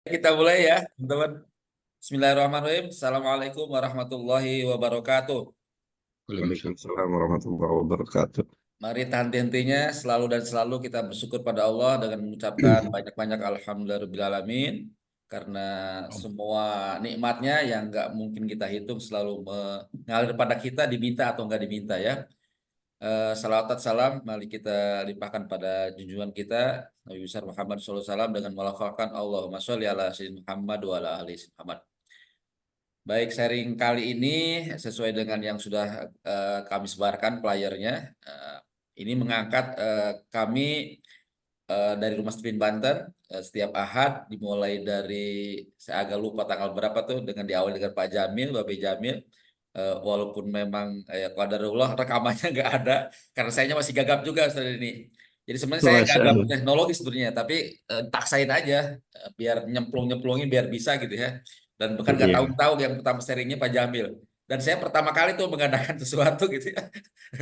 Kita mulai ya, teman-teman. Bismillahirrahmanirrahim. Assalamualaikum warahmatullahi wabarakatuh. Waalaikumsalam warahmatullahi wabarakatuh. Mari tahan hentinya selalu dan selalu kita bersyukur pada Allah dengan mengucapkan banyak-banyak alhamdulillahirobbilalamin karena semua nikmatnya yang nggak mungkin kita hitung selalu mengalir pada kita diminta atau nggak diminta ya. Salawat salam mari kita limpahkan pada junjungan kita Nabi besar Muhammad SAW dengan melafalkan Allahumma sholli ala sayyidina Muhammad wa ala ali sayyidina Muhammad. Baik, sharing kali ini sesuai dengan yang sudah kami sebarkan playernya. Ini mengangkat kami dari Rumah Stephen Banten setiap Ahad dimulai dari saya agak lupa tanggal berapa tuh dengan diawali dengan Pak Jamil, Bapak Jamil. Walaupun memang qadarullah rekamannya nggak ada karena saya masih gagap juga Ustaz ini. Jadi sebenarnya saya Masya gagap Allah. teknologi sebenarnya, tapi taksain aja biar nyemplung-nyemplungin biar bisa gitu ya. Dan bukan nggak Iya. tahu-tahu yang pertama sharingnya Pak Jamil. Dan saya pertama kali tuh mengadakan sesuatu gitu ya.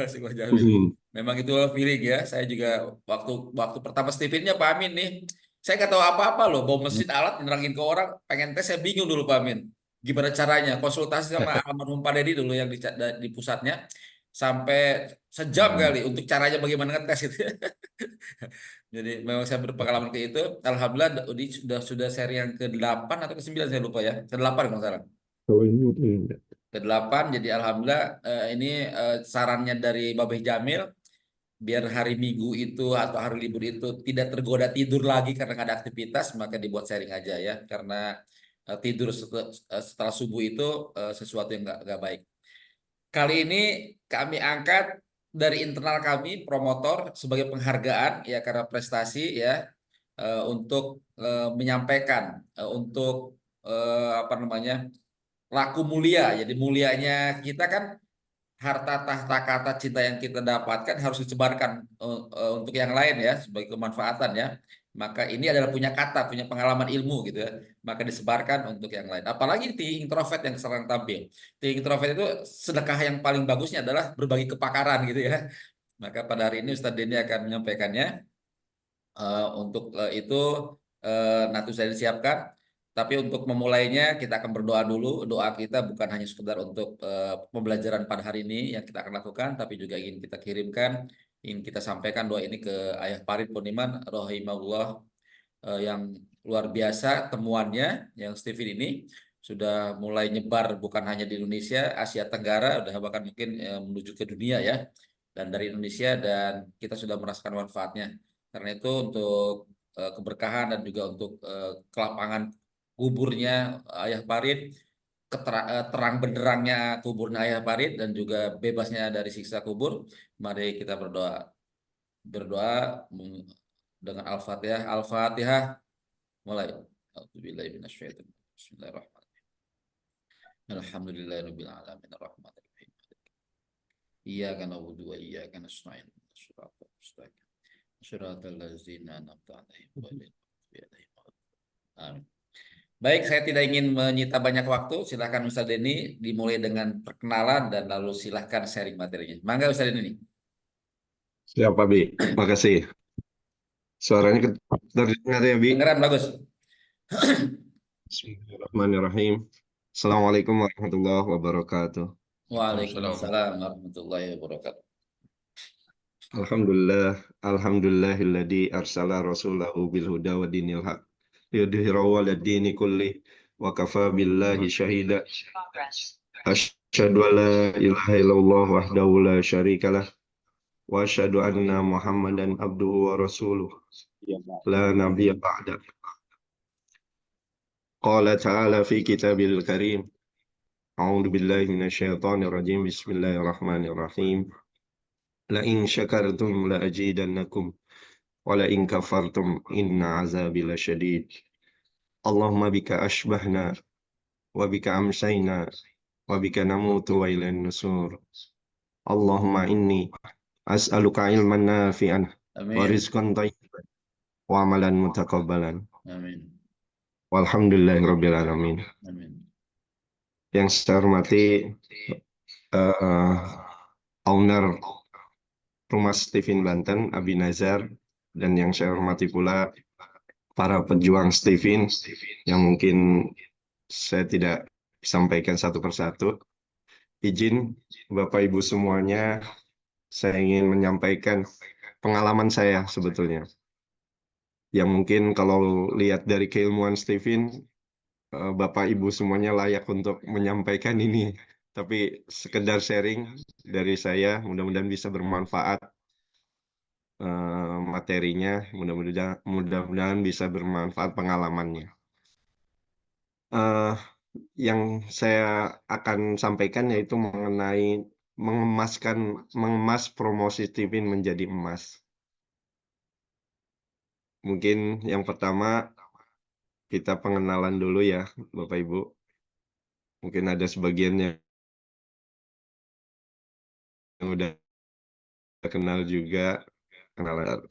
Si Pak Jamil. Memang itu feeling ya. Saya juga waktu waktu pertama Stevennya Pak Amin nih. Saya nggak tahu apa-apa loh. Bawa mesin alat nerangin ke orang. Pengen tes saya bingung dulu Pak Amin. Gimana caranya? Konsultasi sama almarhum Pak Dedi dulu yang di pusatnya. Sampai sejam kali untuk caranya bagaimana ngetes itu. Jadi memang saya berpengalaman ke itu. Alhamdulillah ini sudah seri yang ke-8 atau ke-9 saya lupa ya. Ke-8 kalau nggak salah. Oh, ini. Ke-8 jadi alhamdulillah ini sarannya dari Babeh Jamil biar hari Minggu itu atau hari libur itu tidak tergoda tidur lagi karena nggak ada aktivitas maka dibuat sharing aja ya karena tidur setelah subuh itu sesuatu yang nggak baik. Kali ini kami angkat dari internal kami promotor sebagai penghargaan ya karena prestasi ya untuk menyampaikan untuk apa namanya laku mulia. Jadi mulianya kita kan harta tahta kata cinta yang kita dapatkan harus disebarkan untuk yang lain ya sebagai kemanfaatan ya. Maka ini adalah punya kata, punya pengalaman ilmu gitu ya. Maka disebarkan untuk yang lain. Apalagi di introvert yang sering tampil. Di introvert itu sedekah yang paling bagusnya adalah berbagi kepakaran gitu ya. Maka pada hari ini Ustadz Denny akan menyampaikannya. Untuk itu nanti saya disiapkan. Tapi untuk memulainya kita akan berdoa dulu. Doa kita bukan hanya sekedar untuk pembelajaran pada hari ini yang kita akan lakukan, tapi juga ingin kita kirimkan, ingin kita sampaikan doa ini ke Ayah Farid Poniman, rahimahullah, yang luar biasa temuannya, yang Stephen ini sudah mulai nyebar bukan hanya di Indonesia, Asia Tenggara, udah bahkan mungkin menuju ke dunia ya, dan dari Indonesia dan kita sudah merasakan manfaatnya. Karena itu untuk keberkahan dan juga untuk kelapangan kuburnya Ayah Farid, terang benderangnya kuburnya Ayah Farid dan juga bebasnya dari siksa kubur, mari kita berdoa. Berdoa dengan Al-Fatihah. Al-Fatihah mulai. A'udzubillahi minasyaitonir rajim. Bismillahirrahmanirrahim. Alhamdulillahirabbil alamin arrahmanir rahim. Iyyaka na'budu wa iyyaka nasta'in. Shiratal mustaqim. Shiratal ladzina an'amta 'alaihim ghairil maghdubi 'alaihim waladdallin. Amin. Baik, saya tidak ingin menyita banyak waktu. Silakan Ustaz Denny dimulai dengan perkenalan dan lalu silakan sharing materinya. Mangga Ustaz Denny. Siapa, Bi? Makasih. Suaranya terdengar ya, Bi. Dengeran bagus. Bismillahirrahmanirrahim. Assalamualaikum warahmatullahi wabarakatuh. Waalaikumsalam warahmatullahi wabarakatuh. Alhamdulillah. Alhamdulillahilladzi arsala rasulahu bil huda wa dinil haq. Yudhhirahu 'ala dini kulli wa kafa billahi syahida. Asyhadu an la ilaha illallah wahdahu la syarikalah. Wa asyhadu anna Muhammadan abduhu wa rasuluh. La nabiyya ba'da. Qala ta'ala fi kitabil karim. A'udzu billahi minasyaitonir rajim. Bismillahirrahmanirrahim. La in syakartum la azidannakum wa la in kafartum inna azabi lasyadid. Allahumma bika ashbahna wa bika amsayna wa bika namutu wa ilan nusur. Allahumma inni as'aluka ilman nafi'an wa Amin. rizqan thayyiban wa amalan mutaqabbalan. Amin. Walhamdulillahirabbil alamin. Amin. Yang saya hormati owner Rumah Stephen Banten, Abi Nazar, dan yang saya hormati pula para pejuang Stephen yang mungkin saya tidak sampaikan satu persatu. Izin Bapak Ibu semuanya, saya ingin menyampaikan pengalaman saya sebetulnya. Yang mungkin kalau lihat dari keilmuan Stephen, Bapak Ibu semuanya layak untuk menyampaikan ini. Tapi sekedar sharing dari saya, mudah-mudahan bisa bermanfaat materinya, mudah-mudahan bisa bermanfaat pengalamannya. Eh, yang saya akan sampaikan yaitu mengenai mengemas promosi Stephen menjadi emas. Mungkin yang pertama kita pengenalan dulu ya, Bapak Ibu. Mungkin ada sebagian yang udah kenal juga, kenalan.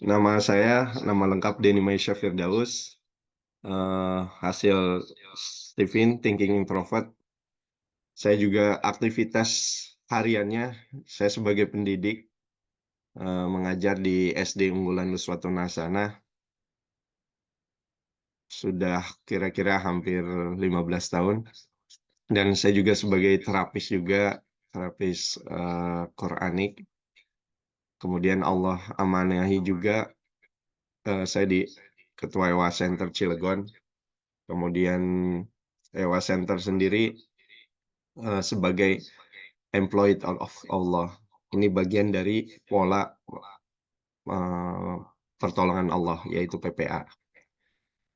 Nama saya, nama lengkap Denny Maisha Firdaus. Hasil Stephen Thinking Introvert. Saya juga aktivitas hariannya, saya sebagai pendidik mengajar di SD Unggulan Nuswatun Hasanah sudah kira-kira hampir 15 tahun. Dan saya juga sebagai terapis juga, terapis Quranik. Kemudian Allah amanahi juga saya di Ketua EWA Center Cilegon. Kemudian EWA Center sendiri sebagai employed of Allah. Ini bagian dari pola pertolongan Allah, yaitu PPA.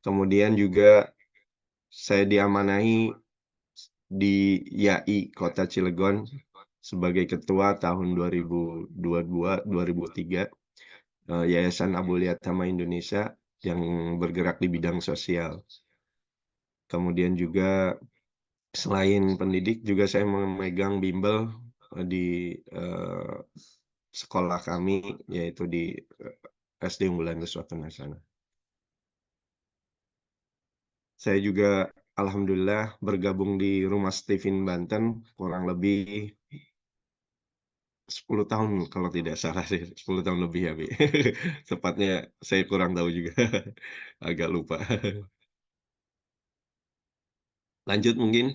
Kemudian juga saya diamanahi di YAI Kota Cilegon sebagai ketua tahun 2022-2003 Yayasan Abul Yatama Indonesia yang bergerak di bidang sosial. Kemudian juga selain pendidik juga saya memegang bimbel di sekolah kami yaitu di SD Unggulan Nuswatun Hasanah. Saya juga alhamdulillah bergabung di Rumah Stephen Banten kurang lebih 10 tahun kalau tidak salah sih, 10 tahun lebih ya, Bi. Tepatnya saya kurang tahu juga. Agak lupa. Lanjut mungkin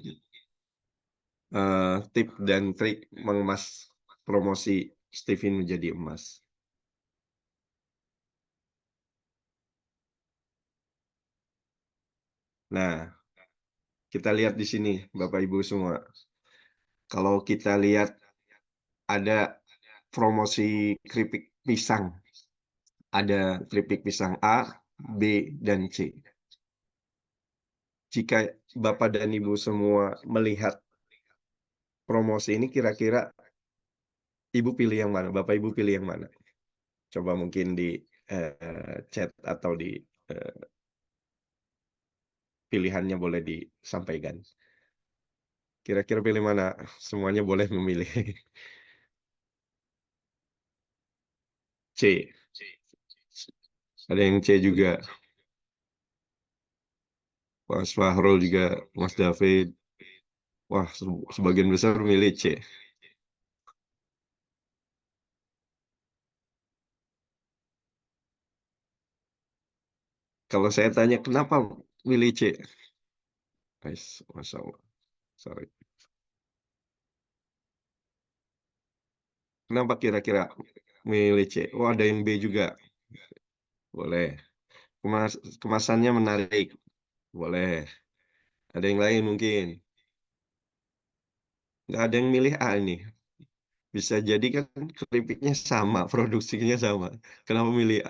tip dan trik mengemas promosi Stephen menjadi emas. Nah, kita lihat di sini Bapak Ibu semua. Kalau kita lihat ada promosi keripik pisang. Ada keripik pisang A, B, dan C. Jika Bapak dan Ibu semua melihat promosi ini, kira-kira Ibu pilih yang mana? Bapak Ibu pilih yang mana? Coba mungkin di chat atau di eh, pilihannya boleh disampaikan. Kira-kira pilih mana? Semuanya boleh memilih. C. Ada yang C juga. Mas Fahrul juga, Mas David. Wah, sebagian besar memilih C. Kalau saya tanya kenapa milih C? Guys, Masya Allah. Sorry. Kenapa kira-kira milih C? Oh, ada yang B juga. Boleh. Kemasannya menarik. Boleh. Ada yang lain mungkin. Nggak ada yang milih A ini. Bisa jadi kan keripiknya sama, produksinya sama. Kenapa milih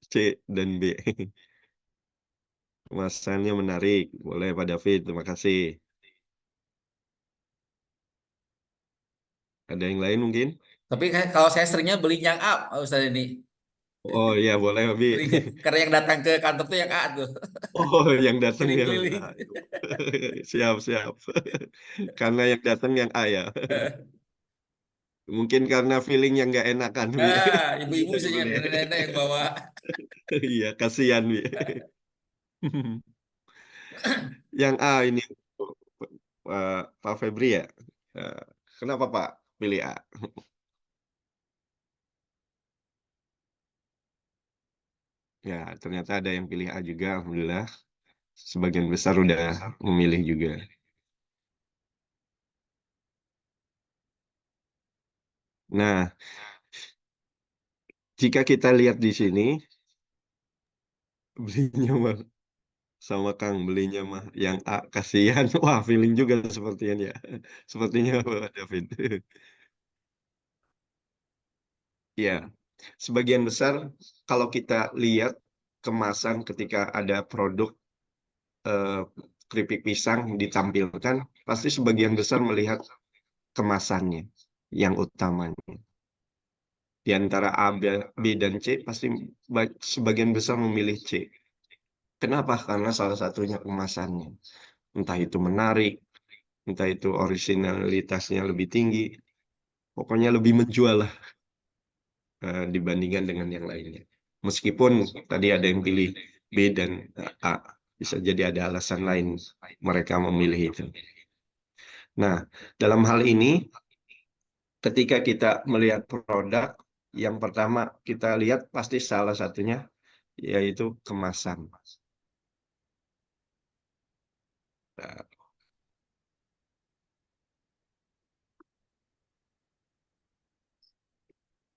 C dan B? Kemasannya menarik. Boleh Pak David, terima kasih. Ada yang lain mungkin? Tapi kan kalau saya seringnya beli yang A, Ustaz ini. Oh iya, boleh Abi. Seringnya. Karena yang datang ke kantor tuh yang A tuh. Oh, yang datang yang A. Keliling-keliling. Siap, siap. Karena yang datang yang A ya. Mungkin karena feeling yang nggak enakan, Bi. Ah, ibu-ibu Iya, sih yang boleh. nenek-nenek yang bawa. Iya, kasihan, Bi. Yang A ini Pak Febri ya. Eh, Kenapa Pak pilih A? Ya, ternyata ada yang pilih A juga, alhamdulillah. Sebagian besar udah memilih juga. Nah, jika kita lihat di sini, belinya mah sama Kang, belinya mah yang A, kasihan. Wah, feeling juga sepertinya ya. Sepertinya Pak David. Ya, sebagian besar kalau kita lihat kemasan ketika ada produk eh, keripik pisang ditampilkan, pasti sebagian besar melihat kemasannya yang utamanya. Di antara A, B, dan C, pasti sebagian besar memilih C. Kenapa? Karena salah satunya kemasannya. Entah itu menarik, entah itu originalitasnya lebih tinggi, pokoknya lebih menjual lah dibandingkan dengan yang lainnya. Meskipun tadi ada yang pilih B dan A, bisa jadi ada alasan lain mereka memilih itu. Nah, dalam hal ini, ketika kita melihat produk, yang pertama kita lihat pasti salah satunya yaitu kemasan.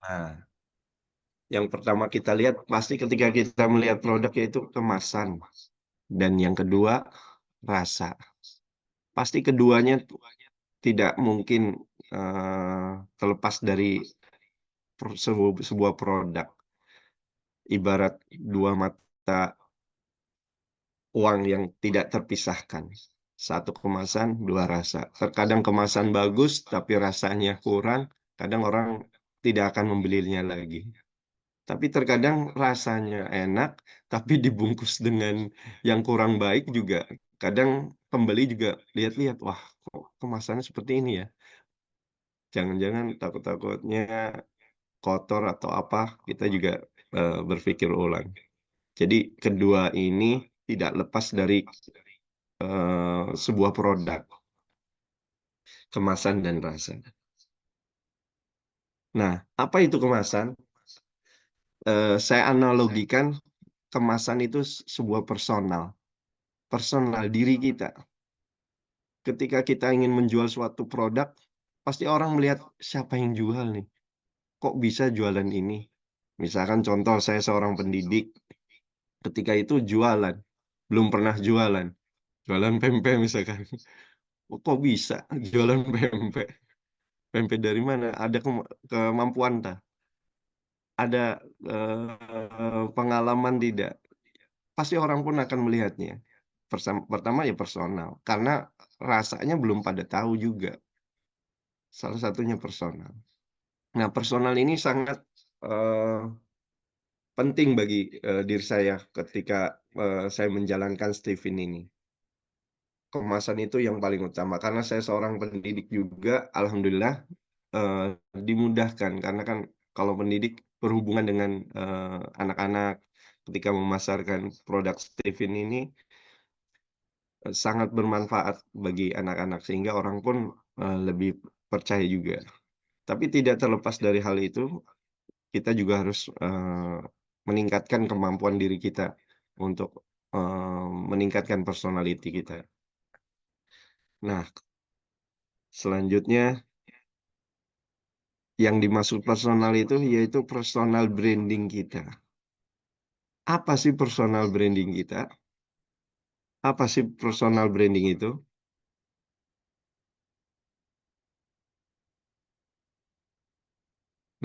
Nah, yang pertama kita lihat pasti ketika kita melihat produk yaitu kemasan. Dan yang kedua, rasa. Pasti keduanya tidak mungkin terlepas dari sebuah produk. Ibarat dua mata uang yang tidak terpisahkan. Satu kemasan, dua rasa. Terkadang kemasan bagus, tapi rasanya kurang. Kadang orang tidak akan membelinya lagi. Tapi terkadang rasanya enak, tapi dibungkus dengan yang kurang baik juga. Kadang pembeli juga lihat-lihat, wah kok kemasannya seperti ini ya. Jangan-jangan takut-takutnya kotor atau apa, kita juga berpikir ulang. Jadi kedua ini tidak lepas dari sebuah produk, kemasan dan rasa. Nah, apa itu kemasan? Saya analogikan kemasan itu sebuah personal, personal diri kita. Ketika kita ingin menjual suatu produk, pasti orang melihat siapa yang jual nih. Kok bisa jualan ini? Misalkan contoh saya seorang pendidik, ketika itu jualan, belum pernah jualan. Jualan pempek misalkan. Kok bisa jualan pempek? Pempek dari mana? Ada kemampuan tak? Ada pengalaman tidak? Pasti orang pun akan melihatnya. Pertama ya personal, karena rasanya belum pada tahu juga. Salah satunya personal. Nah, personal ini sangat eh, penting bagi diri saya ketika saya menjalankan Stephen ini. Kemasan itu yang paling utama karena saya seorang pendidik juga, alhamdulillah eh, dimudahkan karena kan kalau pendidik berhubungan dengan anak-anak ketika memasarkan produk Stephen ini sangat bermanfaat bagi anak-anak sehingga orang pun lebih percaya juga. Tapi tidak terlepas dari hal itu, kita juga harus meningkatkan kemampuan diri kita untuk meningkatkan personality kita. Nah, selanjutnya yang dimaksud personal itu yaitu personal branding kita. Apa sih personal branding kita? Apa sih personal branding itu?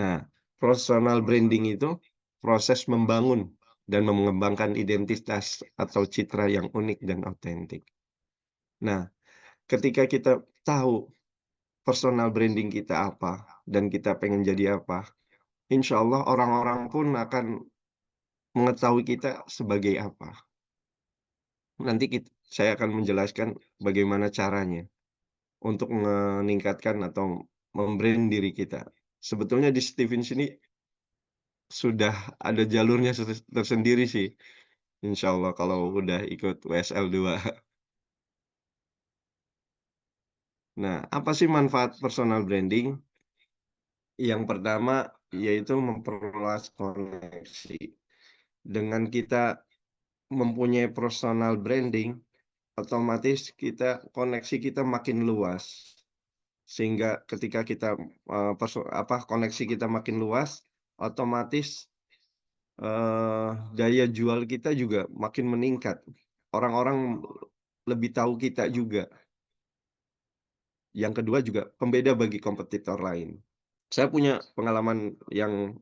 Nah, personal branding itu proses membangun dan mengembangkan identitas atau citra yang unik dan otentik. Nah, ketika kita tahu personal branding kita apa dan kita pengen jadi apa, insya Allah orang-orang pun akan mengetahui kita sebagai apa. Nanti saya akan menjelaskan bagaimana caranya untuk meningkatkan atau membrand diri kita. Sebetulnya di Steven sini sudah ada jalurnya tersendiri sih. Insya Allah kalau udah ikut WSL 2. Nah, apa sih manfaat personal branding? Yang pertama yaitu memperluas koneksi. Dengan kita mempunyai personal branding, otomatis koneksi kita makin luas. Sehingga ketika kita, koneksi kita makin luas, otomatis, daya jual kita juga makin meningkat. Orang-orang lebih tahu kita juga. Yang kedua juga pembeda bagi kompetitor lain. Saya punya pengalaman yang,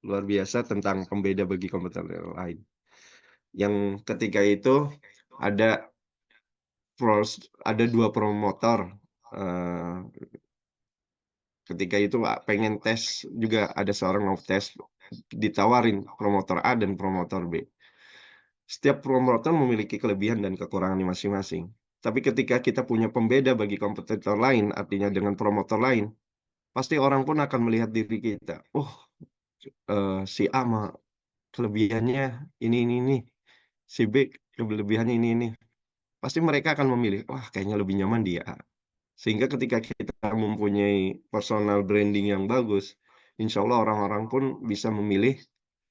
luar biasa tentang pembeda bagi kompetitor lain. Yang ketika itu ada ada 2 promotor, eee, ketika itu, pengen tes juga ada seorang mau tes, ditawarin promotor A dan promotor B. Setiap promotor memiliki kelebihan dan kekurangannya masing-masing. Tapi ketika kita punya pembeda bagi kompetitor lain, artinya dengan promotor lain, pasti orang pun akan melihat diri kita, "Oh, si A mah kelebihannya ini, si B kelebihannya ini." Pasti mereka akan memilih, "Wah, kayaknya lebih nyaman di A." Sehingga ketika kita mempunyai personal branding yang bagus, insya Allah orang-orang pun bisa memilih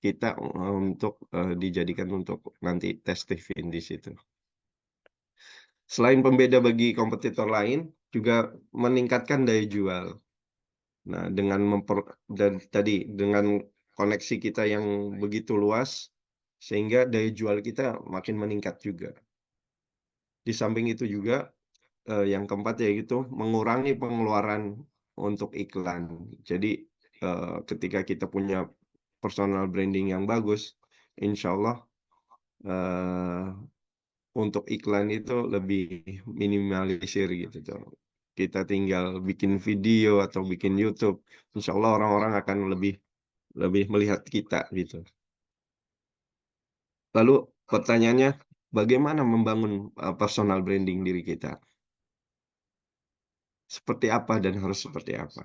kita, untuk, dijadikan untuk nanti tes TV di situ. Selain pembeda bagi kompetitor lain, juga meningkatkan daya jual. Nah, dengan koneksi kita yang begitu luas, sehingga daya jual kita makin meningkat juga. Di samping itu juga, yang keempat yaitu mengurangi pengeluaran untuk iklan. Jadi, ketika kita punya personal branding yang bagus, insyaallah, eee, untuk iklan itu lebih minimalisir gitu tuh. Kita tinggal bikin video atau bikin YouTube, insyaallah orang-orang akan lebih lebih melihat kita gitu. Lalu pertanyaannya, bagaimana membangun, personal branding diri kita? Seperti apa dan harus seperti apa?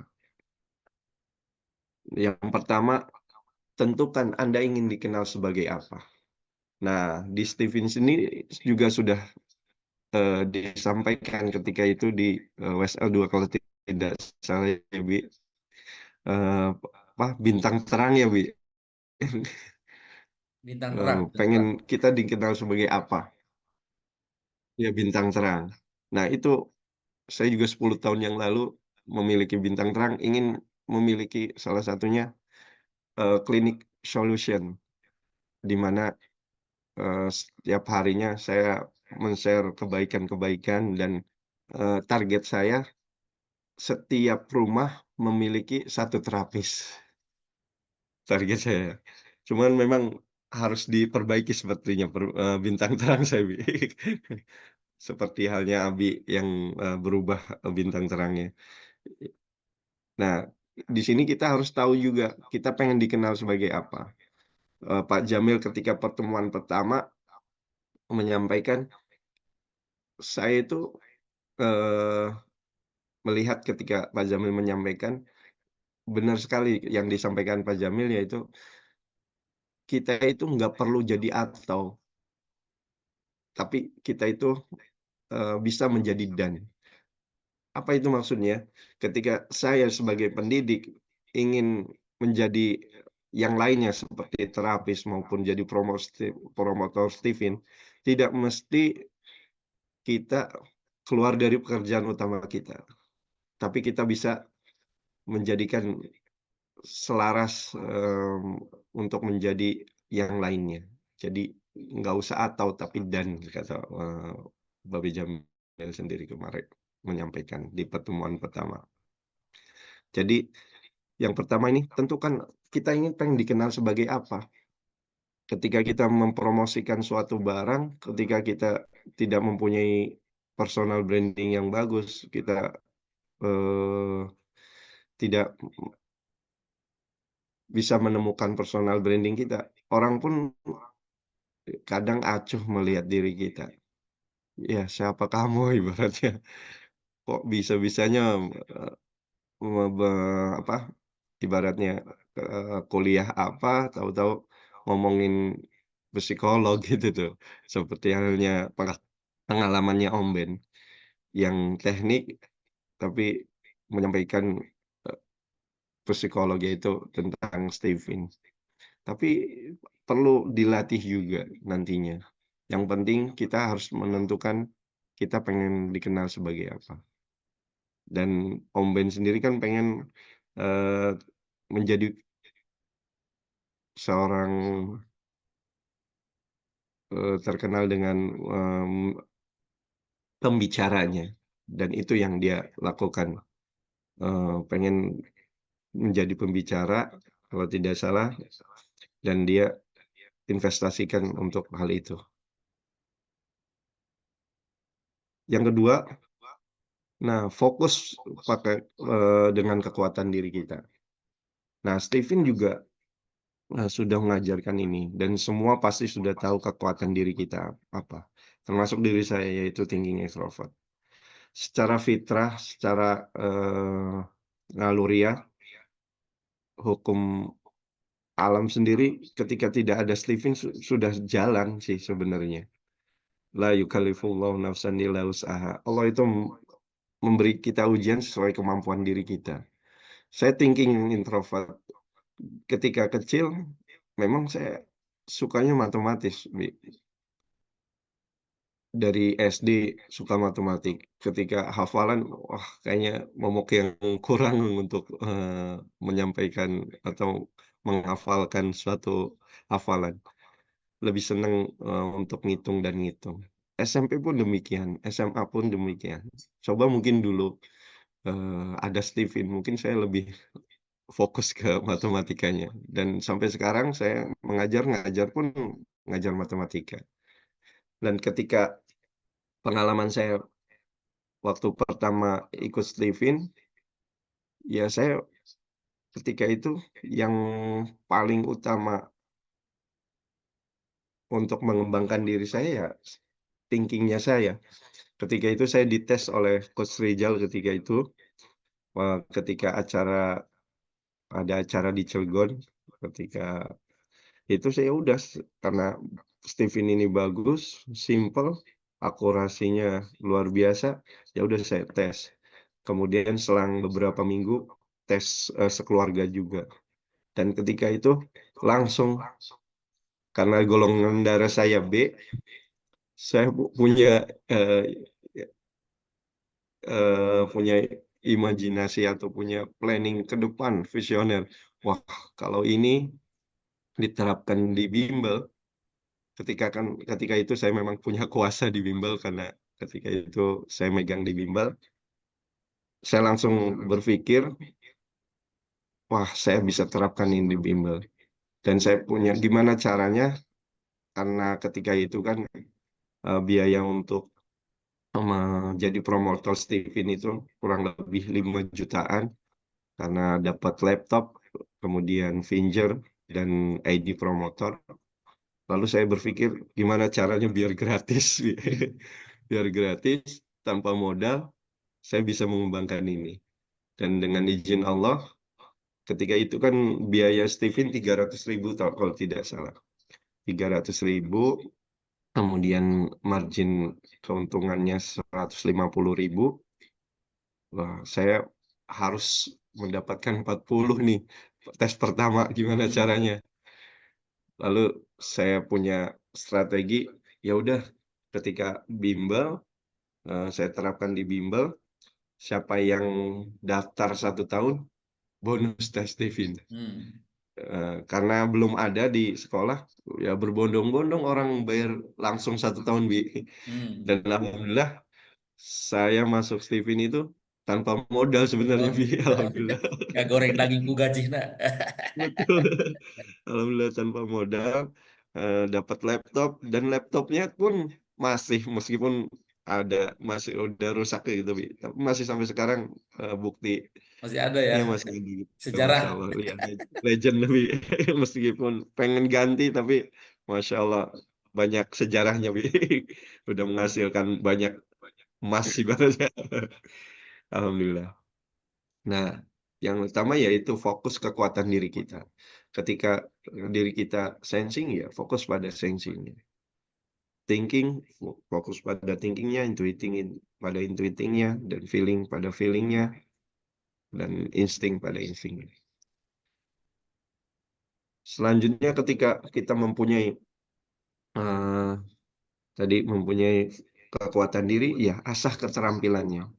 Yang pertama, tentukan Anda ingin dikenal sebagai apa. Nah, di Steven sendiri juga sudah, disampaikan ketika itu di, WSL 2 kalau tidak salah ya, Bi, bintang terang ya, Bi? Bintang terang, bintang Pengen terang. kita dikenal sebagai apa? Ya, bintang terang. Nah, itu saya juga 10 tahun yang lalu memiliki bintang terang, ingin memiliki salah satunya, klinik solution, di mana, setiap harinya saya men-share kebaikan-kebaikan dan, target saya setiap rumah memiliki satu terapis, target saya. Cuman memang harus diperbaiki sepertinya bintang terang saya, Bi. Seperti halnya Abi yang, berubah, bintang terangnya. Nah, di sini kita harus tahu juga kita pengen dikenal sebagai apa. Pak Jamil ketika pertemuan pertama menyampaikan, saya itu, eee, melihat ketika Pak Jamil menyampaikan, benar sekali yang disampaikan Pak Jamil, yaitu kita itu nggak perlu jadi atau, tapi kita itu, bisa menjadi dan. Apa itu maksudnya? Ketika saya sebagai pendidik ingin menjadi yang lainnya seperti terapis maupun jadi promotor Steven, tidak mesti kita keluar dari pekerjaan utama kita, tapi kita bisa menjadikan selaras, untuk menjadi yang lainnya. Jadi nggak usah atau, tapi dan kata, Babe Jamil sendiri kemarin menyampaikan di pertemuan pertama. Jadi yang pertama ini tentukan kita ini pengen dikenal sebagai apa. Ketika kita mempromosikan suatu barang, ketika kita tidak mempunyai personal branding yang bagus, kita, eee, tidak bisa menemukan personal branding kita, orang pun kadang acuh melihat diri kita. "Ya, siapa kamu?" Ibaratnya. Kok bisa-bisanya, eee, me be apa, ibaratnya, kuliah apa, tahu-tahu ngomongin psikolog gitu tuh. Seperti halnya pengalamannya Om Ben, yang teknik tapi menyampaikan psikologi itu tentang Stephen. Tapi perlu dilatih juga nantinya. Yang penting kita harus menentukan kita pengen dikenal sebagai apa. Dan Om Ben sendiri kan pengen eh, menjadi seorang terkenal dengan pembicaranya. Dan itu yang dia lakukan. Pengen menjadi pembicara, kalau tidak salah, dan dia investasikan untuk hal itu. Yang kedua, nah fokus pakai dengan kekuatan diri kita. Nah, Stephen juga sudah mengajarkan ini dan semua pasti sudah tahu kekuatan diri kita apa. Termasuk diri saya yaitu thinking extrovert. Secara fitrah, secara naluriah, hukum alam sendiri ketika tidak ada Stephen sudah jalan sih sebenarnya. La yukallifullahu nafsan illa wus'aha. Allah itu memberi kita ujian sesuai kemampuan diri kita. Saya thinking introvert. Ketika kecil, memang saya sukanya matematis. Dari SD suka matematik. Ketika hafalan, wah kayaknya momok yang kurang untuk menyampaikan atau menghafalkan suatu hafalan. Lebih senang untuk ngitung dan ngitung. SMP pun demikian, SMA pun demikian. Coba mungkin dulu ada Stephen, mungkin saya lebih fokus ke matematikanya. Dan sampai sekarang saya ngajar pun ngajar matematika. Dan ketika pengalaman saya waktu pertama ikut Stephen, ya saya ketika itu yang paling utama untuk mengembangkan diri saya ya thinking-nya saya. Ketika itu saya dites oleh Coach Rizal ketika itu, ketika ada acara di Cilegon, ketika itu saya udah karena Stephen ini bagus, simple, akurasinya luar biasa, ya udah saya tes. Kemudian selang beberapa minggu tes sekeluarga juga. Dan ketika itu langsung karena golongan darah saya B, saya punya eh, punya imajinasi atau punya planning ke depan visioner. Wah, kalau ini diterapkan di bimbel, ketika itu saya memang punya kuasa di bimbel karena ketika itu saya megang di bimbel, saya langsung berpikir, wah, saya bisa terapkan ini di bimbel. Dan saya punya gimana caranya karena ketika itu kan biaya untuk menjadi promotor Stephen itu kurang lebih 5 jutaan karena dapat laptop, kemudian Finger dan ID promotor. Lalu saya berpikir gimana caranya biar gratis, biar gratis tanpa modal saya bisa mengembangkan ini. Dan dengan izin Allah, ketika itu kan biaya Stephen 300.000 kalau tidak salah. 300.000, kemudian margin keuntungannya 150.000. Wah, saya harus mendapatkan 40 nih tes pertama gimana caranya. Lalu saya punya strategi, ya udah ketika bimbel saya terapkan di bimbel, siapa yang daftar 1 tahun bonus tes Devin. Hmm. Karena belum ada di sekolah, ya berbondong-bondong orang bayar langsung 1 tahun Bi. Dan Hmm. alhamdulillah saya masuk Stephen itu tanpa modal Oh sebenarnya Bi. gitu. Alhamdulillah. Gak goreng dagingku gaji nak. Betul. Alhamdulillah tanpa modal dapat laptop dan laptopnya pun masih meskipun masih udah rusak kayak gitu Bi. Tapi masih sampai sekarang buktinya Masih ada ya masih ada gitu. Ya, sejarah. Masya Allah ya legend lebih meskipun pengen ganti tapi Masya Allah banyak sejarahnya Bi. Udah menghasilkan banyak emas ibaratnya. Alhamdulillah. Nah, yang utama yaitu fokus kekuatan diri kita. Ketika diri kita sensing, ya fokus pada sensingnya. thinking, fokus pada thinkingnya, pada intuitingnya, dan feeling pada feelingnya, dan insting pada instingnya. Selanjutnya ketika kita mempunyai eh, mempunyai kekuatan diri, ya asah keterampilannya.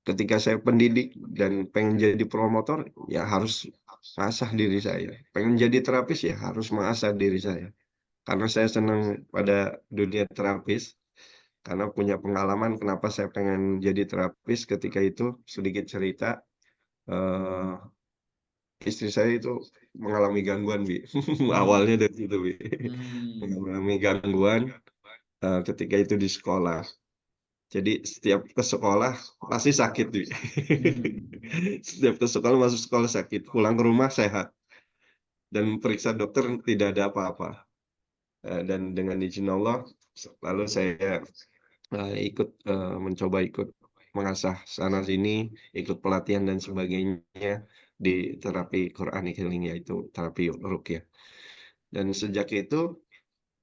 Ketika saya pendidik dan pengen jadi promotor, ya harus asah diri saya. Pengen jadi terapis, ya harus mengasah diri saya. Karena saya senang pada dunia terapis, karena punya pengalaman kenapa saya pengen jadi terapis. Ketika itu sedikit cerita, eh, istri saya itu mengalami gangguan, Bi. Hmm. Awalnya dari situ, Bi. Hmm. Mengalami gangguan ketika itu di sekolah. Jadi setiap ke sekolah pasti sakit, Bi. Hmm. Setiap ke sekolah, masuk sekolah sakit, pulang ke rumah sehat, dan periksa dokter tidak ada apa-apa. Dan dengan izin Allah, lalu saya mencoba ikut mengasah sana sini, ikut pelatihan dan sebagainya di terapi Quranic Healing, yaitu terapi ruqyah. Dan sejak itu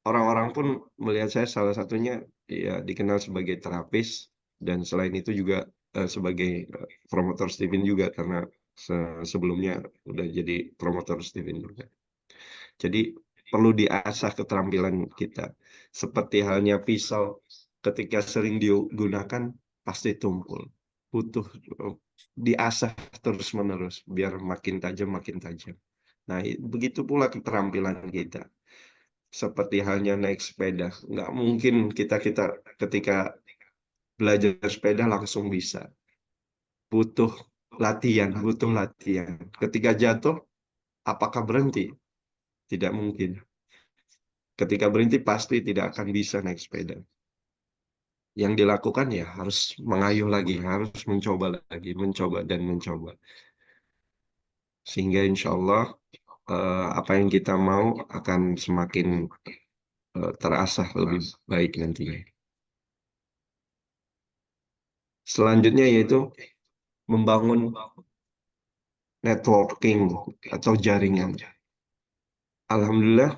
orang-orang pun melihat saya salah satunya ya dikenal sebagai terapis, dan selain itu juga sebagai promotor Steven juga, karena sebelumnya udah jadi promotor Steven juga. Jadi perlu diasah keterampilan kita. Seperti halnya pisau, ketika sering digunakan pasti tumpul. Butuh diasah terus-menerus biar makin tajam, makin tajam. Nah, begitu pula keterampilan kita. Seperti halnya naik sepeda. Nggak mungkin kita ketika belajar sepeda langsung bisa. Butuh latihan, butuh latihan. Ketika jatuh, apakah berhenti? Tidak mungkin. Ketika berhenti pasti tidak akan bisa naik sepeda. Yang dilakukan ya harus mengayuh lagi, harus mencoba lagi, mencoba dan mencoba. Sehingga insya Allah apa yang kita mau akan semakin terasah lebih baik nantinya. Selanjutnya yaitu membangun networking atau jaringan. Alhamdulillah,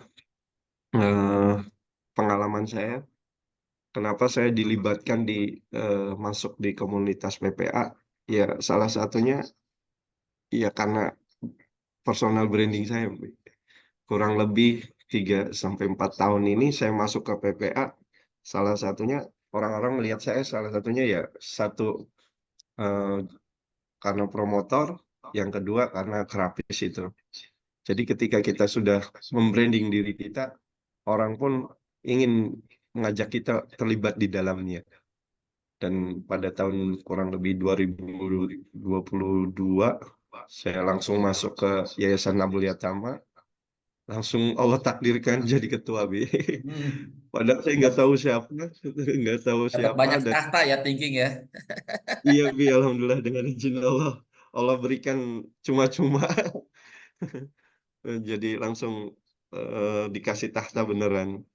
eh, pengalaman saya, kenapa saya dilibatkan masuk di komunitas PPA, ya salah satunya ya karena personal branding saya. Kurang lebih 3 sampai 4 tahun ini saya masuk ke PPA, salah satunya orang-orang melihat saya salah satunya ya satu, eh, karena promotor, yang kedua karena terapis itu. Jadi ketika kita sudah membranding diri kita, orang pun ingin mengajak kita terlibat di dalamnya. Dan pada tahun kurang lebih 2022, saya langsung masuk ke Yayasan Nabul Yatama, langsung Allah takdirkan jadi ketua, Bi. Hmm. Padahal saya nggak Dapat tahu siapa, nggak tahu dapat siapa, banyak dan tahta ya thinking ya. iya, Bi, alhamdulillah dengan izin Allah, Allah berikan cuma-cuma. Jadi langsung dikasih tahta beneran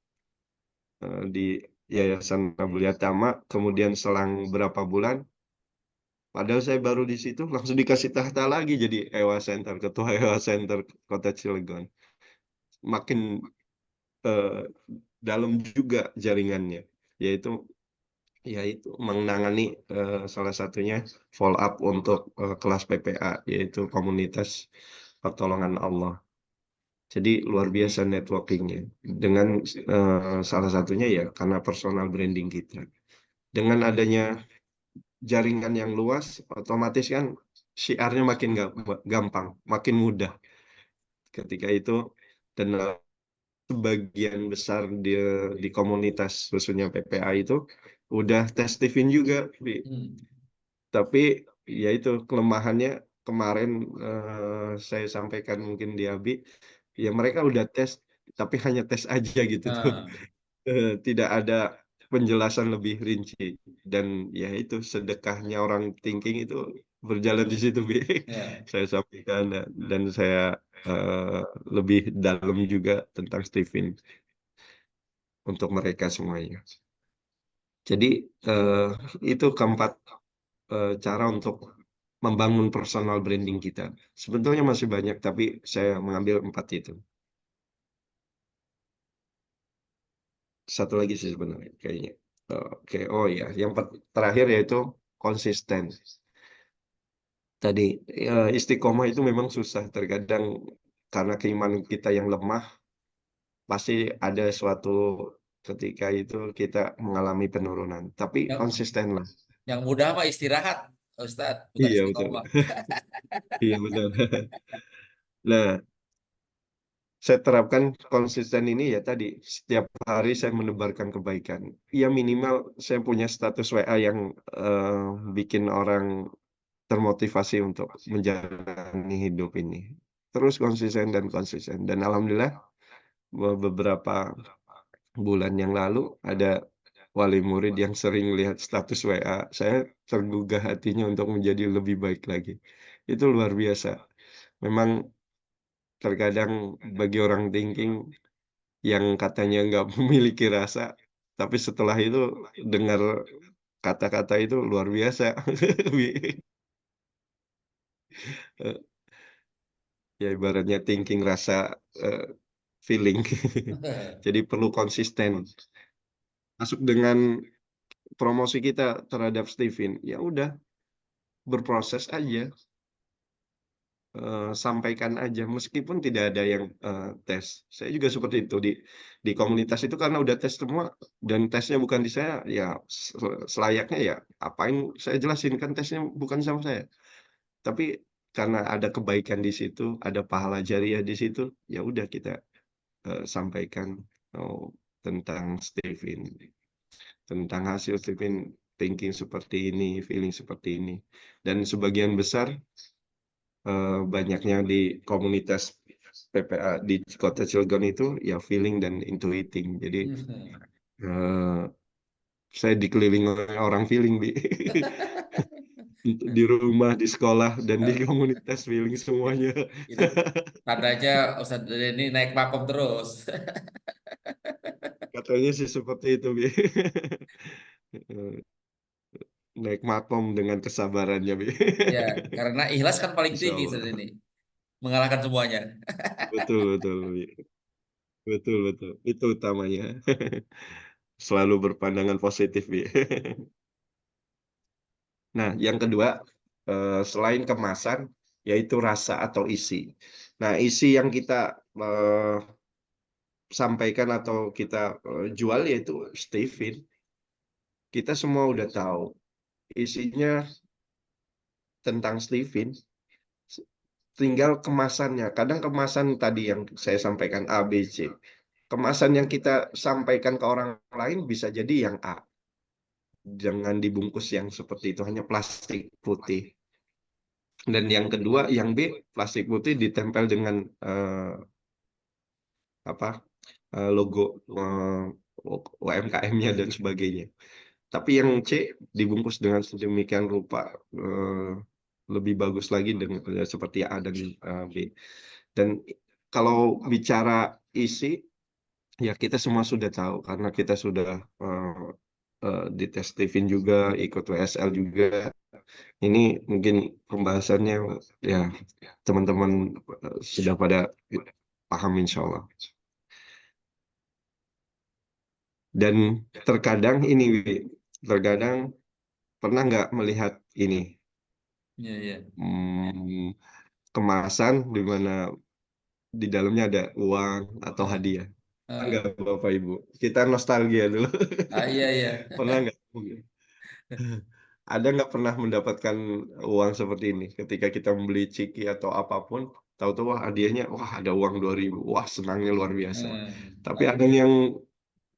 di Yayasan Nabul Yatama. Kemudian selang berapa bulan, padahal saya baru di situ, langsung dikasih tahta lagi jadi EWA Center, ketua EWA Center Kota Cilegon. Makin eh, dalam juga jaringannya, yaitu menangani salah satunya follow up untuk kelas PPA, yaitu komunitas pertolongan Allah. Jadi luar biasa networkingnya. Dengan salah satunya ya karena personal branding kita. Dengan adanya jaringan yang luas, otomatis kan syiarnya makin gampang, makin mudah ketika itu. Dan sebagian besar di komunitas khususnya PPA itu udah tes Steven juga, Bi. Hmm. Tapi ya itu kelemahannya kemarin saya sampaikan mungkin di Abi, ya mereka udah tes tapi hanya tes aja gitu tuh. Nah, Tidak ada penjelasan lebih rinci, dan ya itu sedekahnya orang thinking itu berjalan di situ, Bi. ya. Saya sampaikan, dan saya eh, lebih dalam juga tentang Stephen untuk mereka semuanya. Jadi eh, itu keempat cara untuk membangun personal branding kita. Sebetulnya masih banyak, tapi saya mengambil empat itu. satu lagi sih sebenarnya kayaknya. Oke, oh ya, yang terakhir yaitu konsisten. Tadi istiqomah itu memang susah terkadang karena keimanan kita yang lemah, pasti ada suatu ketika itu kita mengalami penurunan. Tapi Yang konsistenlah. yang mudah mah istirahat, Ustadz, bukan Iya betul, istiqomah. iya benar. Nah, saya terapkan konsisten ini ya tadi, setiap hari saya menebarkan kebaikan. Ya minimal saya punya status WA yang eh, bikin orang termotivasi untuk menjalani hidup ini. Terus konsisten dan konsisten. Dan alhamdulillah beberapa bulan yang lalu ada wali murid yang sering lihat status WA. Saya tergugah hatinya untuk menjadi lebih baik lagi. Itu luar biasa. Memang terkadang bagi orang thinking yang katanya nggak memiliki rasa, tapi setelah itu dengar kata-kata itu luar biasa. Eh, Ya ibaratnya thinking rasa eh, feeling. Jadi perlu konsisten. Masuk dengan promosi kita terhadap Steven, ya udah berproses aja, sampaikan aja meskipun tidak ada yang tes. Saya juga seperti itu di komunitas itu karena udah tes semua dan tesnya bukan di saya, ya selayaknya ya apain saya jelasin kan tesnya bukan sama saya. Tapi karena ada kebaikan di situ, ada pahala jariah di situ, ya udah kita sampaikan oh, tentang Steven, tentang hasil Steven thinking seperti ini, feeling seperti ini. Dan sebagian besar banyaknya di komunitas PPA di Kota Cilegon itu ya feeling dan intuiting. Jadi eh, saya dikelilingi oleh orang feeling di rumah, di sekolah, dan di komunitas feeling semuanya. Itu tandanya Ustadz ini naik makom terus. Katanya sih seperti itu, Bi. Naik makom dengan kesabarannya, Bi. Ya, karena ikhlas kan paling Insya tinggi Ustadz Allah. ini, mengalahkan semuanya. Betul, betul, Bi. Betul, betul. Itu utamanya. Selalu berpandangan positif, Bi. Nah, yang kedua, selain kemasan, yaitu rasa atau isi. Nah, isi yang kita eh, sampaikan atau kita jual yaitu Steven. Kita semua udah tahu isinya tentang Steven, tinggal kemasannya. Kadang kemasan tadi yang saya sampaikan A, B, C. Kemasan yang kita sampaikan ke orang lain bisa jadi yang A. Jangan dibungkus yang seperti itu, hanya plastik putih. Dan yang kedua, yang B, plastik putih ditempel dengan eh, apa logo UMKM-nya dan sebagainya. Tapi yang C dibungkus dengan sedemikian rupa eh, lebih bagus lagi dengan seperti A dan B. Dan kalau bicara isi, ya kita semua sudah tahu karena kita sudah di tes Steven juga, ikut WSL juga. Ini mungkin pembahasannya ya teman-teman sudah pada paham insya Allah. Dan terkadang ini, Wi, terkadang pernah nggak melihat ini Iya, iya. hmm, kemasan di mana di dalamnya ada uang atau Heeh, hadiah? Pernah nggak heeh. Bapak Ibu? Kita nostalgia dulu. Ah, iya, iya. Pernah nggak? Ada nggak pernah mendapatkan uang seperti ini? Ketika kita membeli ciki atau apapun, tahu-tahu wah hadiahnya, wah ada uang 2.000, wah senangnya luar biasa. Tapi ada yang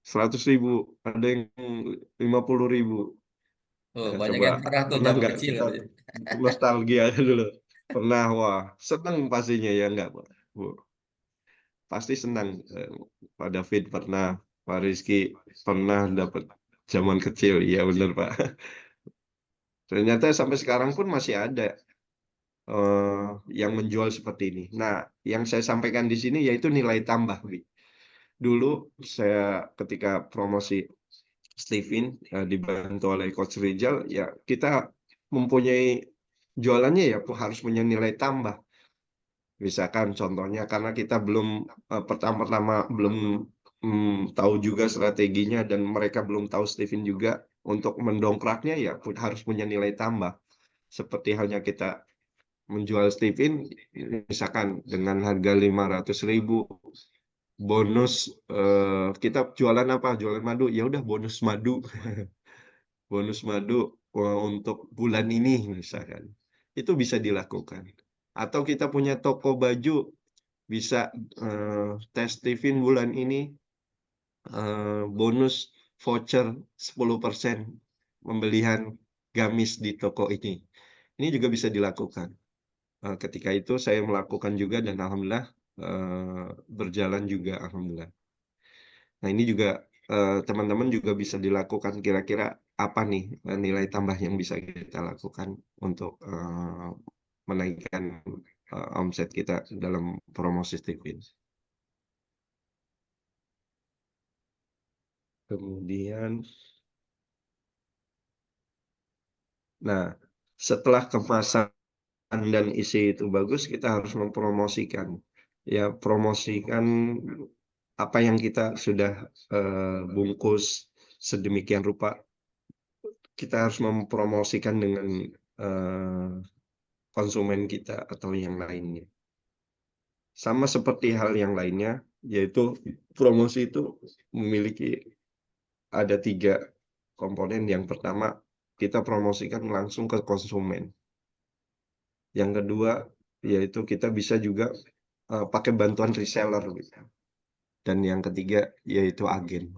100.000, ada yang 50.000. Oh, Nah, banyak coba yang pernah tuh pernah zaman nggak kecil kita katanya. nostalgia dulu? Pernah, wah seneng pastinya ya nggak, Bu? Pasti senang. Pak David pernah, Pak Rizky pernah dapat zaman kecil, iya benar Pak. Ternyata sampai sekarang pun masih ada eh, yang menjual seperti ini. Nah, yang saya sampaikan di sini yaitu nilai tambah, Wi. Dulu saya ketika promosi Steven dibantu oleh Coach Rizal, ya kita mempunyai jualannya ya harus punya nilai tambah. Misalkan contohnya karena kita belum pertama-tama belum tahu juga strateginya dan mereka belum tahu Stephen juga, untuk mendongkraknya ya harus punya nilai tambah. Seperti halnya kita menjual Stephen, misalkan dengan harga 500.000, bonus kita jualan apa? Jualan madu, ya udah bonus madu, bonus madu untuk bulan ini misalkan. Itu bisa dilakukan. Atau kita punya toko baju, bisa tes Stephen bulan ini bonus voucher 10% pembelian gamis di toko ini. Ini juga bisa dilakukan. Ketika itu saya melakukan juga dan alhamdulillah berjalan juga alhamdulillah. Nah, ini juga teman-teman juga bisa dilakukan, kira-kira apa nih nilai tambah yang bisa kita lakukan untuk menaikkan omset kita dalam promosi Stepin. Kemudian, nah, setelah kemasan dan isi itu bagus, kita harus mempromosikan. Ya, promosikan apa yang kita sudah bungkus sedemikian rupa. Kita harus mempromosikan dengan eh, konsumen kita atau yang lainnya. Sama seperti hal yang lainnya, yaitu promosi itu memiliki ada 3 komponen. Yang pertama, kita promosikan langsung ke konsumen. Yang kedua, yaitu kita bisa juga pakai bantuan reseller gitu. Dan yang ketiga, yaitu agen.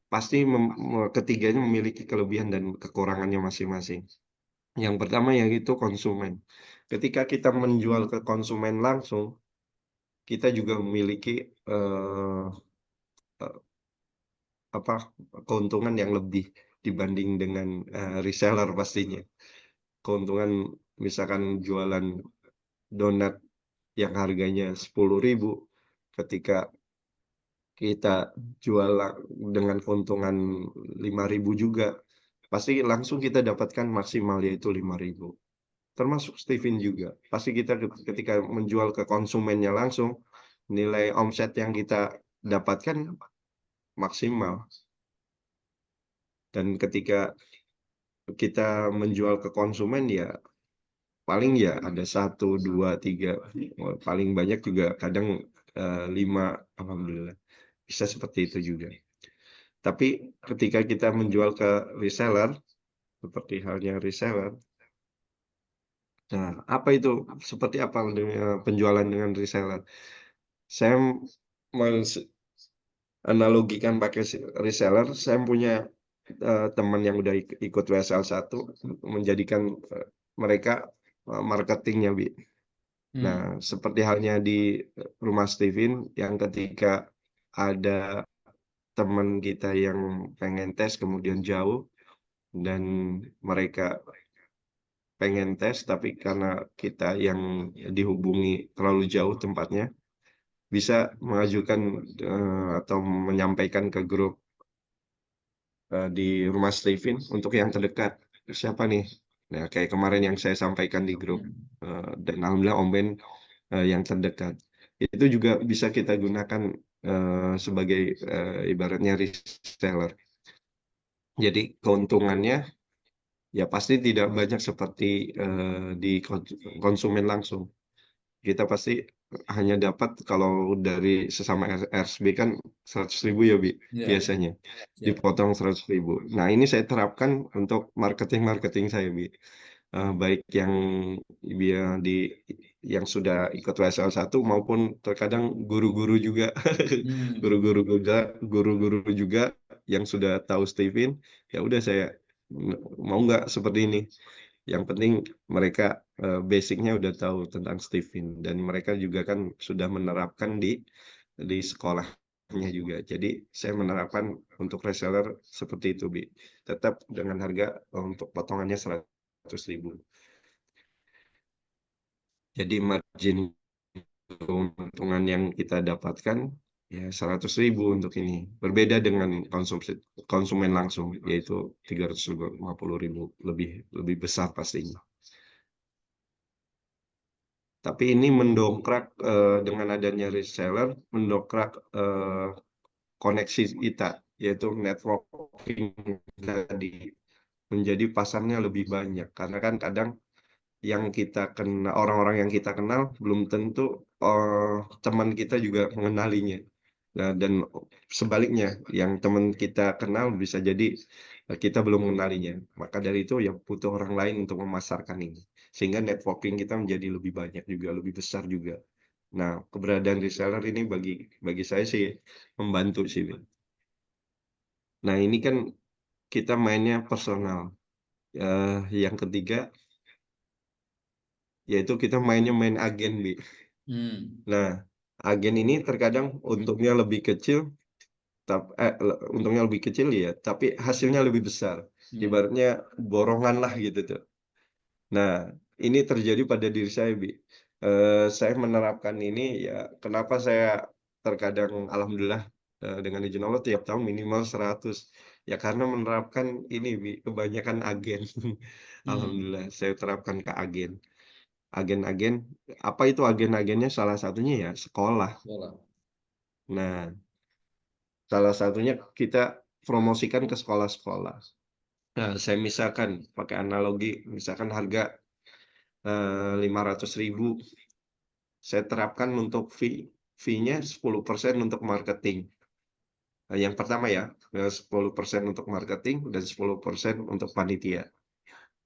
Pasti ketiganya memiliki kelebihan dan kekurangannya masing-masing. Yang pertama yaitu konsumen. Ketika kita menjual ke konsumen langsung, kita juga memiliki eh, eh, apa keuntungan yang lebih dibanding dengan reseller pastinya. Keuntungan misalkan jualan donat yang harganya 10.000, ketika kita jual dengan keuntungan 5.000 juga, pasti langsung kita dapatkan maksimal yaitu 5.000. Termasuk Stephen juga. Pasti kita ketika menjual ke konsumennya langsung, nilai omset yang kita dapatkan maksimal. Dan ketika kita menjual ke konsumen ya paling ya ada 1, 2, 3, paling banyak juga kadang 5, alhamdulillah. Bisa seperti itu juga. Tapi ketika kita menjual ke reseller, seperti halnya reseller, nah apa itu? Seperti apa penjualan dengan reseller? Saya analogikan pakai reseller, saya punya teman yang udah ikut WSL 1, menjadikan mereka marketingnya, Bi. Nah, Hmm. seperti halnya di rumah Steven, yang ketika ada teman kita yang pengen tes kemudian jauh, dan mereka pengen tes, tapi karena kita yang dihubungi terlalu jauh tempatnya, bisa mengajukan atau menyampaikan ke grup di rumah Steven untuk yang terdekat. Siapa nih? Nah, kayak kemarin yang saya sampaikan di grup, dan alhamdulillah Om Ben yang terdekat. Itu juga bisa kita gunakan sebagai ibaratnya reseller. Jadi keuntungannya ya pasti tidak banyak seperti di konsumen langsung. Kita pasti hanya dapat kalau dari sesama RSB kan 100.000 ya, Bi, Ya, biasanya. siap. Dipotong 100.000. Nah, ini saya terapkan untuk marketing-marketing saya, Bi. Baik yang dia yang sudah ikut WSL 1 maupun terkadang guru-guru juga. Hmm. Guru-guru juga yang sudah tahu Steven, ya udah saya mau nggak seperti ini. Yang penting mereka basicnya udah tahu tentang Steven dan mereka juga kan sudah menerapkan di sekolahnya juga. Jadi saya menerapkan untuk reseller seperti itu, Bi. Tetap dengan harga untuk potongannya 100.000. Jadi margin keuntungan yang kita dapatkan ya 100.000 untuk ini. Berbeda dengan konsumen langsung, yaitu 350.000, lebih besar pastinya. Tapi ini mendongkrak dengan adanya reseller, mendongkrak koneksi kita, yaitu networking tadi, menjadi pasarnya lebih banyak. Karena kan kadang yang kita kenal, orang-orang yang kita kenal belum tentu teman kita juga mengenalinya. Nah, dan sebaliknya, yang teman kita kenal bisa jadi kita belum mengenalinya. Maka dari itu ya butuh orang lain untuk memasarkan ini. Sehingga networking kita menjadi lebih banyak juga, lebih besar juga. Nah, keberadaan reseller ini bagi saya sih membantu sih. Nah, ini kan kita mainnya personal. Yang ketiga, yaitu kita mainnya main agen, Bi. Hmm. Nah, agen ini terkadang untungnya lebih kecil, untungnya lebih kecil ya, tapi hasilnya lebih besar. Hmm. Ibaratnya borongan lah gitu tuh. Nah, ini terjadi pada diri saya, Bi. Saya menerapkan ini ya, kenapa saya terkadang alhamdulillah dengan izin Allah tiap tahun minimal 100. Ya karena menerapkan ini, Bi, kebanyakan agen. Hmm. Alhamdulillah saya terapkan ke agen. Agen-agen, apa itu agen-agennya? Salah satunya ya sekolah. Bola. Nah, salah satunya kita promosikan ke sekolah-sekolah. Nah, saya misalkan pakai analogi, misalkan harga 500.000, saya terapkan untuk fee-nya 10% untuk marketing. Yang pertama ya, 10% untuk marketing dan 10% untuk panitia.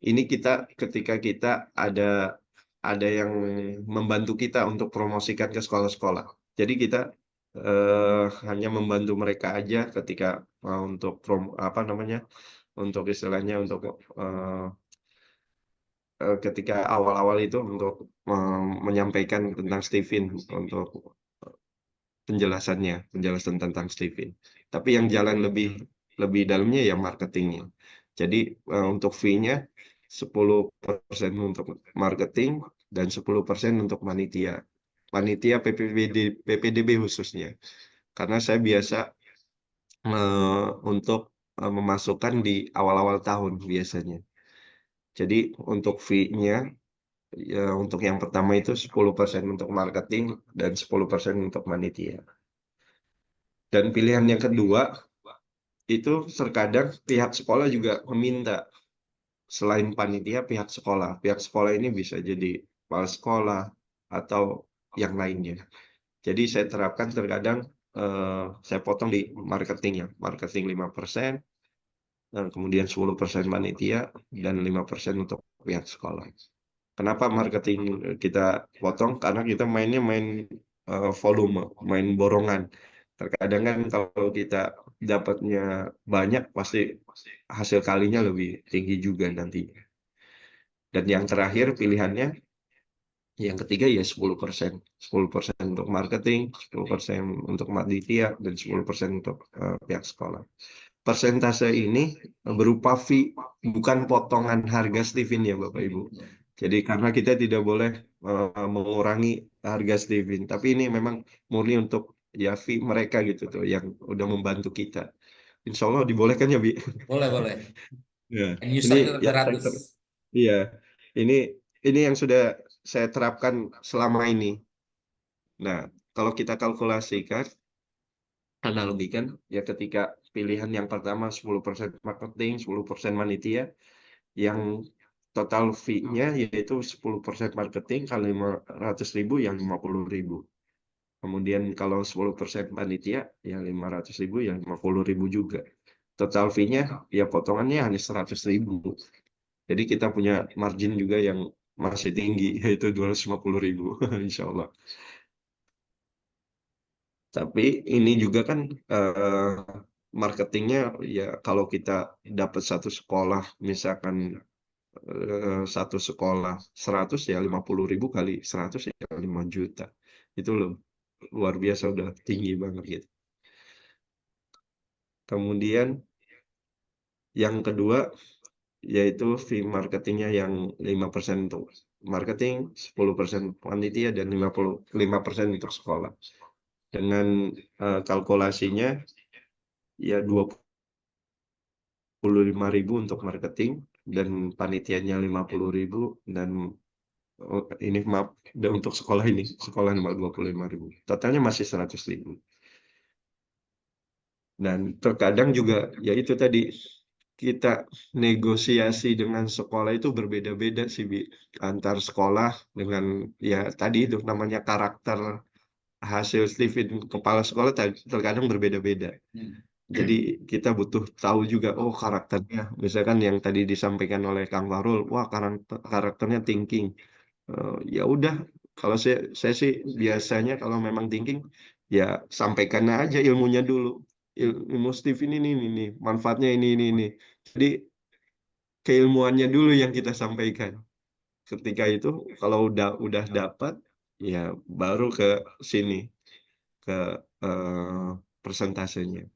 Ini kita ketika kita ada yang membantu kita untuk promosikan ke sekolah-sekolah. Jadi kita hanya membantu mereka aja ketika untuk apa namanya, untuk istilahnya untuk ketika awal-awal itu untuk menyampaikan tentang Stephen untuk penjelasan tentang Stephen. Tapi yang jalan lebih lebih dalamnya ya marketingnya. Jadi untuk fee-nya 10% untuk marketing dan 10% untuk panitia. Panitia PPDB khususnya. Karena saya biasa untuk memasukkan di awal-awal tahun biasanya. Jadi untuk fee-nya ya untuk yang pertama itu 10% untuk marketing dan 10% untuk panitia. Dan pilihan yang kedua itu terkadang pihak sekolah juga meminta selain panitia pihak sekolah ini bisa jadi kepala sekolah atau yang lainnya. Jadi saya terapkan terkadang saya potong di marketingnya, marketing 5%, kemudian 10% panitia dan 5% untuk pihak sekolah. Kenapa marketing kita potong? Karena kita mainnya main volume, main borongan. Terkadang kan kalau kita dapatnya banyak, pasti hasil kalinya lebih tinggi juga nanti. Dan yang terakhir pilihannya, yang ketiga ya 10%. 10% untuk marketing, 10% untuk panitia, dan 10% untuk pihak sekolah. Persentase ini berupa fee, bukan potongan harga Steven ya Bapak Ibu. Ya. Jadi karena kita tidak boleh mengurangi harga Steven, tapi ini memang murni untuk ya fee mereka gitu tuh yang udah membantu kita. Insya Allah dibolehkan ya Bi. Boleh, boleh. Ya, And ini usernya tetap yang saya 100. iya, ini ini yang sudah saya terapkan selama ini. Nah, kalau kita kalkulasikan, analogikan ya ketika pilihan yang pertama 10% marketing, 10% panitia, yang total fee-nya yaitu 10% marketing kali 500.000 yang 50.000. Kemudian kalau 10% panitia yang 500.000 yang 50.000 juga. Total fee-nya ya potongannya hanya 100.000. Jadi kita punya margin juga yang masih tinggi yaitu 250.000 insya Allah. Tapi ini juga kan eh, marketingnya ya kalau kita dapat satu sekolah misalkan satu sekolah 100 ya 50.000 kali 100 ya 5 juta. Itu loh luar biasa udah tinggi banget gitu. Kemudian yang kedua yaitu fee marketingnya yang 5% untuk marketing, 10% panitia dan 55% untuk sekolah. Dengan kalkulasinya ya 25.000 untuk marketing dan panitianya 50.000 dan ini maaf, dan untuk sekolah ini, sekolah 25.000. Totalnya masih 100.000. Dan terkadang juga, ya itu tadi, kita negosiasi dengan sekolah itu berbeda-beda sih, Bi. Antar sekolah dengan, ya tadi itu namanya karakter hasil Steven kepala sekolah terkadang berbeda-beda. Hmm. Jadi kita butuh tahu juga, oh karakternya, misalkan yang tadi disampaikan oleh Kang Fahrul, wah karakternya thinking. Ya udah, kalau saya sih biasanya kalau memang thinking, ya sampaikan aja ilmunya dulu. Ilmu Steve ini, manfaatnya ini. Jadi keilmuannya dulu yang kita sampaikan. Ketika itu kalau udah dapat, ya baru ke sini, ke persentasenya.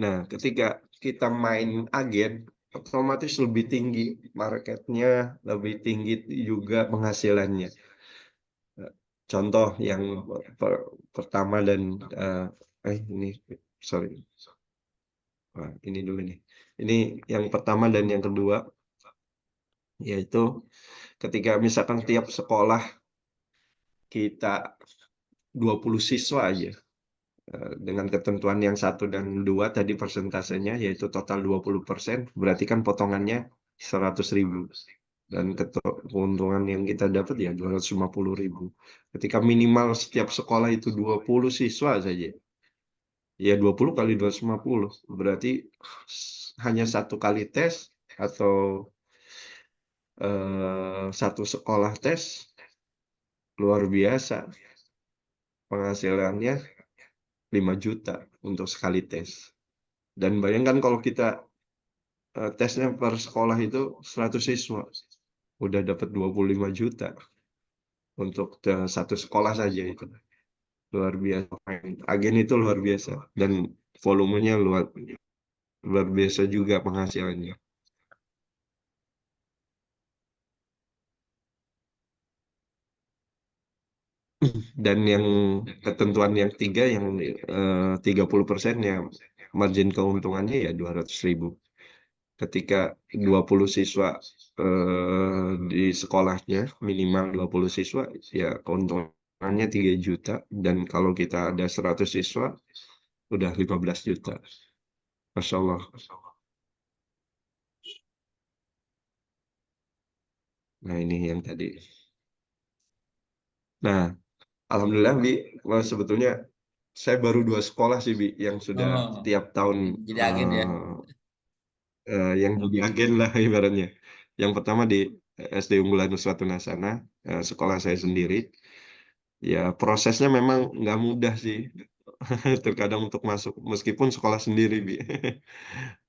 Nah, ketika kita main agen, otomatis lebih tinggi marketnya, lebih tinggi juga penghasilannya. Eh, Contoh yang pertama dan ini sorry, wah, ini dulu nih. Ini yang pertama dan yang kedua, yaitu ketika misalkan tiap sekolah kita 20 siswa aja, dengan ketentuan yang satu dan dua tadi persentasenya yaitu total 20%, berarti kan potongannya 100.000 dan keuntungan yang kita dapat ya 250.000. Ketika minimal setiap sekolah itu 20 siswa saja, ya 20 kali 250 berarti hanya satu kali tes atau satu sekolah tes, luar biasa penghasilannya 5 juta untuk sekali tes. Dan bayangkan kalau kita tesnya per sekolah itu 100 siswa, udah dapat 25 juta untuk satu sekolah saja itu. Luar biasa. Agen itu luar biasa dan volumenya luar luar biasa juga penghasilannya. Dan yang ketentuan yang tiga, yang 30% ya margin keuntungannya ya 200.000. Ketika 20 siswa di sekolahnya, minimal 20 siswa, ya keuntungannya 3 juta. Dan kalau kita ada 100 siswa, udah 15 juta. Masya Allah. Nah ini yang tadi. Nah, Alhamdulillah, Bi, wah, sebetulnya saya baru 2 sekolah sih, Bi, yang sudah Oh, tiap tahun jadi agen ya. yang jadi agen lah ibaratnya. Yang pertama di SD Unggulan Nusratun Hasanah, sekolah saya sendiri. Ya prosesnya memang nggak mudah sih, terkadang untuk masuk, meskipun sekolah sendiri, Bi.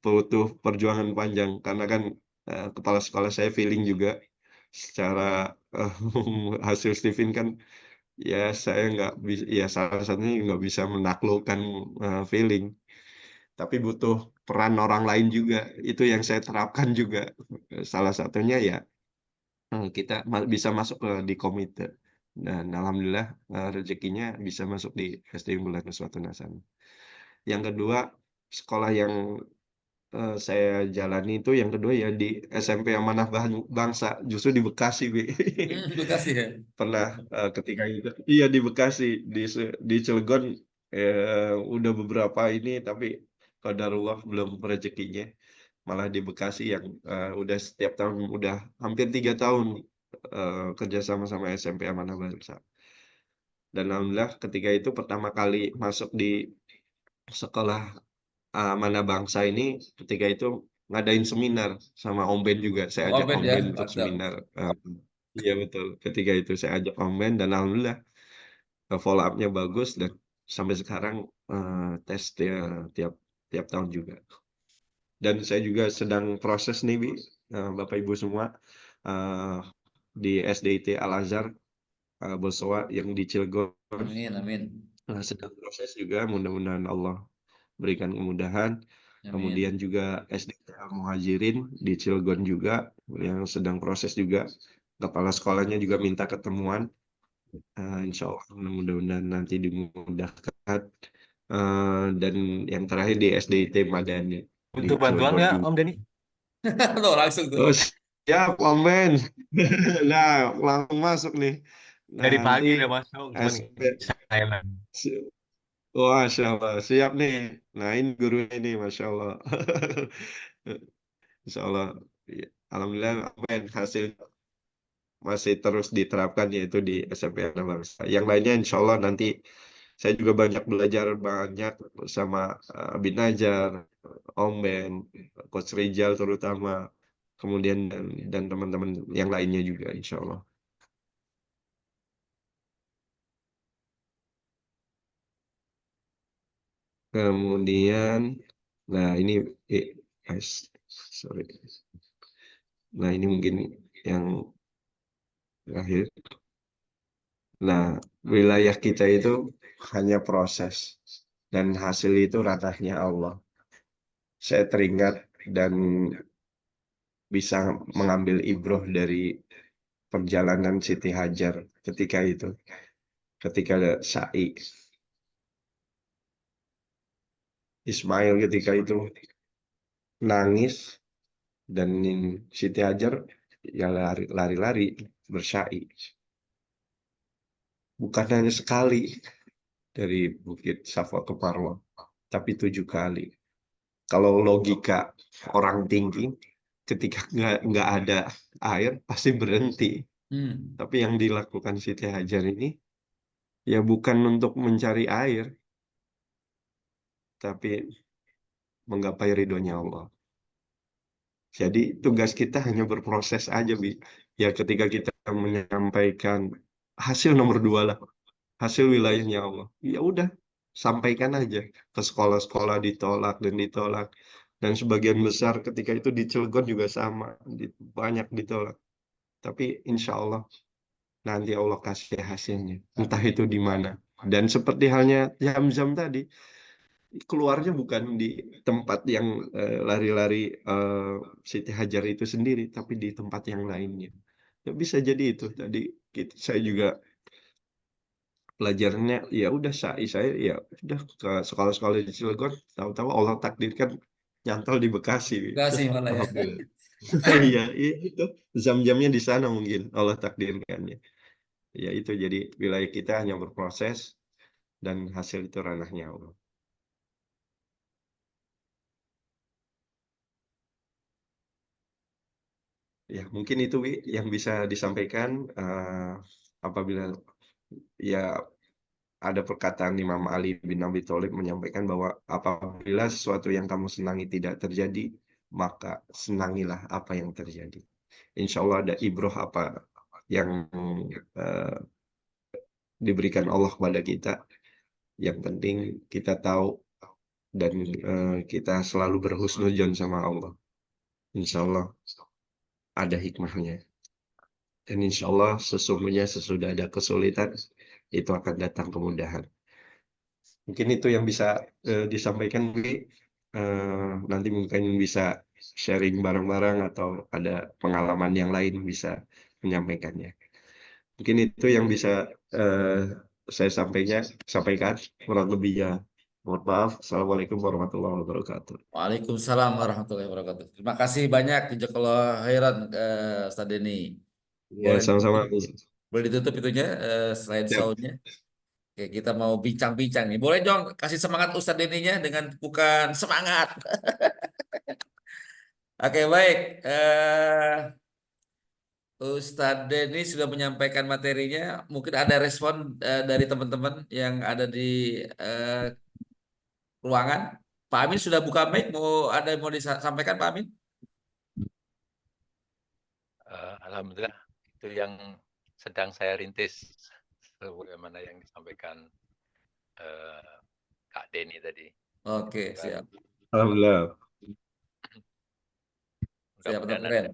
Butuh perjuangan panjang, karena kan kepala sekolah saya feeling juga, secara eh, hasil Steven kan, ya saya nggak bisa, ya salah satunya nggak bisa menaklukkan feeling. Tapi butuh peran orang lain juga. Itu yang saya terapkan juga. Salah satunya ya kita bisa masuk di komite. Dan alhamdulillah rezekinya bisa masuk di SD Unggulan Nusratun Hasanah. Yang kedua, sekolah yang saya jalani itu yang kedua ya di SMP Amanah Bangsa, justru di Bekasi, Bi. Bekasi ya. Pernah ketika itu, iya di Bekasi, di Cilegon udah beberapa ini, tapi qadarullah belum rezekinya. Malah di Bekasi yang udah setiap tahun, udah hampir 3 tahun kerja sama SMP Amanah Bangsa. Dan alhamdulillah ketika itu pertama kali masuk di sekolah Amanah Bangsa ini, ketika itu ngadain seminar sama Om Ben juga. Saya Oh, ajak Obed Om ya, Ben untuk mantap. seminar. Iya betul. Ketika itu saya ajak Om Ben dan alhamdulillah follow up-nya bagus, dan sampai sekarang tes tiap tiap tahun juga. Dan saya juga sedang proses nih, Bi, Bapak Ibu semua, eh, di SDIT Al Azhar Bosowa yang di Cilegon. Amin, amin. Sedang proses juga, mudah-mudahan Allah berikan kemudahan. Kemudian Amin. juga SDIT Al Muhajirin di Cilegon juga yang sedang proses juga. Kepala sekolahnya juga minta ketemuan. Insya Allah mudah-mudahan nanti dimudahkan. Dan yang terakhir di SDIT Madani di Butuh bantuan Cilegon nggak juga. Om Denny? Tuh langsung tuh. Oh, siap, Omen. Nah, langsung masuk nih. Dari Nanti pagi udah masuk, cuman SP. silent. Wah, Masya Allah. Siap nih. Nah, ini gurunya ini, Masya Allah. Insya Allah. Ya, Alhamdulillah, Omen hasil masih terus diterapkan yaitu di SMP Anak Bangsa. Yang lainnya insya Allah nanti saya juga banyak belajar banyak sama Bin Najar, Om Ben, Coach Rizal terutama, kemudian dan teman-teman yang lainnya juga insya Allah. Kemudian, nah ini, eh, sorry. Nah ini mungkin yang terakhir. Nah, wilayah kita itu hanya proses dan hasil itu ranahnya Allah. Saya teringat dan bisa mengambil ibroh dari perjalanan Siti Hajar ketika itu, ketika ada Sa'i Ismail ketika itu nangis dan Siti Hajar ya lari-lari bersa'i. Bukan hanya sekali dari Bukit Safa ke Marwah, tapi 7 kali. Kalau logika orang tinggi, ketika nggak ada air pasti berhenti. Hmm. Tapi yang dilakukan Siti Hajar ini ya bukan untuk mencari air, tapi menggapai ridhonya Allah. Jadi tugas kita hanya berproses aja, Bi. Ya ketika kita menyampaikan hasil nomor 2 lah, hasil wilayahnya Allah. Ya udah, sampaikan aja ke sekolah-sekolah ditolak dan ditolak. Dan sebagian besar ketika itu di Cilegon juga sama, banyak ditolak. Tapi insya Allah nanti Allah kasih hasilnya. Entah itu di mana. Dan seperti halnya Zamzam tadi, keluarnya bukan di tempat yang lari-lari Siti Hajar itu sendiri, tapi di tempat yang lainnya. Ya bisa jadi itu tadi saya juga pelajarannya ya udah saya ya udah ke sekolah-sekolah di Cilegon, tahu-tahu Allah takdirkan nyantol di Bekasi. Kasih malah ya. Alhamdulillah. Iya, itu jam-jamnya di sana mungkin Allah takdirkannya. Ya itu jadi wilayah kita hanya berproses dan hasil itu ranahnya Allah. Ya, mungkin itu Wi, yang bisa disampaikan apabila ya ada perkataan Imam Ali bin Abi Thalib menyampaikan bahwa apabila sesuatu yang kamu senangi tidak terjadi, maka senangilah apa yang terjadi. Insya Allah ada ibroh apa yang eh, diberikan Allah kepada kita. Yang penting kita tahu dan kita selalu berhusnuzon sama Allah. Insya Allah ada hikmahnya. Dan insya Allah sesungguhnya sesudah ada kesulitan, itu akan datang kemudahan. Mungkin itu yang bisa disampaikan, Wi. Nanti mungkin bisa sharing bareng-bareng atau ada pengalaman yang lain bisa menyampaikannya. Mungkin itu yang bisa eh, saya sampaikan. Kurang lebihnya, mohon maaf. Assalamualaikum warahmatullahi wabarakatuh. Waalaikumsalam warahmatullahi wabarakatuh. Terima kasih banyak Jazakallah khairan Ustaz Denny. Ya, Boleh sama-sama. ditutup, boleh ditutup itunya slide Siap. soundnya. Oke, kita mau bincang-bincang nih. Boleh dong kasih semangat Ustaz Denny-nya dengan bukan semangat. Oke, baik. Ustadz Denny sudah menyampaikan materinya. Mungkin ada respon dari teman-teman yang ada di eh, ruangan. Pak Amin sudah buka mic. Mau ada yang mau disampaikan Pak Amin? Alhamdulillah itu yang sedang saya rintis sebagaimana yang disampaikan eh, Kak Denny tadi. Oke, Dan siap. Alhamdulillah. Siap, atau mudah-mudahan keren.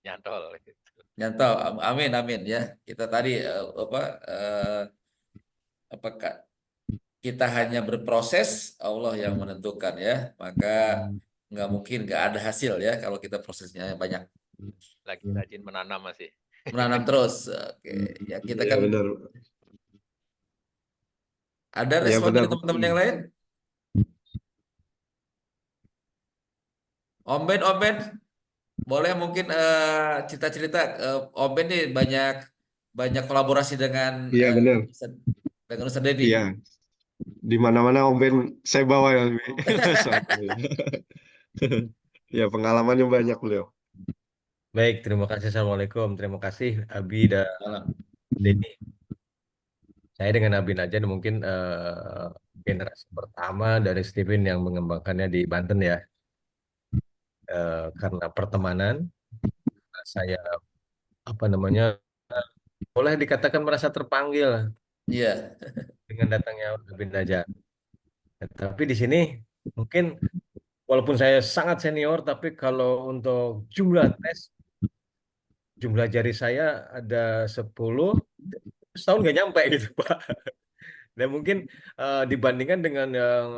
nyantol gitu. Nyantol. Amin, amin ya. Kita tadi apakah kita hanya berproses, Allah yang menentukan ya. Maka nggak mungkin nggak ada hasil ya kalau kita prosesnya banyak. Lagi rajin menanam masih. Menanam terus. Oke, ya kita Ya kan benar. ada Ya respon benar. dari teman-teman yang lain. Om Ben, Om Ben. boleh mungkin cerita-cerita Om Ben nih banyak banyak kolaborasi dengan Iya benar. Ustaz Denny. Iya, di mana-mana Om Ben saya bawa ya. Wi. Soalnya. Ya pengalamannya banyak beliau. Baik, terima kasih. Assalamualaikum. Terima kasih Abi dan Salam. Denny. Saya dengan Abi Najan mungkin generasi pertama dari Steven yang mengembangkannya di Banten ya. Karena pertemanan, saya apa namanya boleh dikatakan merasa terpanggil Iya, dengan datangnya Abi Najan. Tapi di sini mungkin walaupun saya sangat senior, tapi kalau untuk jumlah tes, jumlah jari saya ada 10, setahun nggak nyampe gitu, Pak. Dan mungkin dibandingkan dengan yang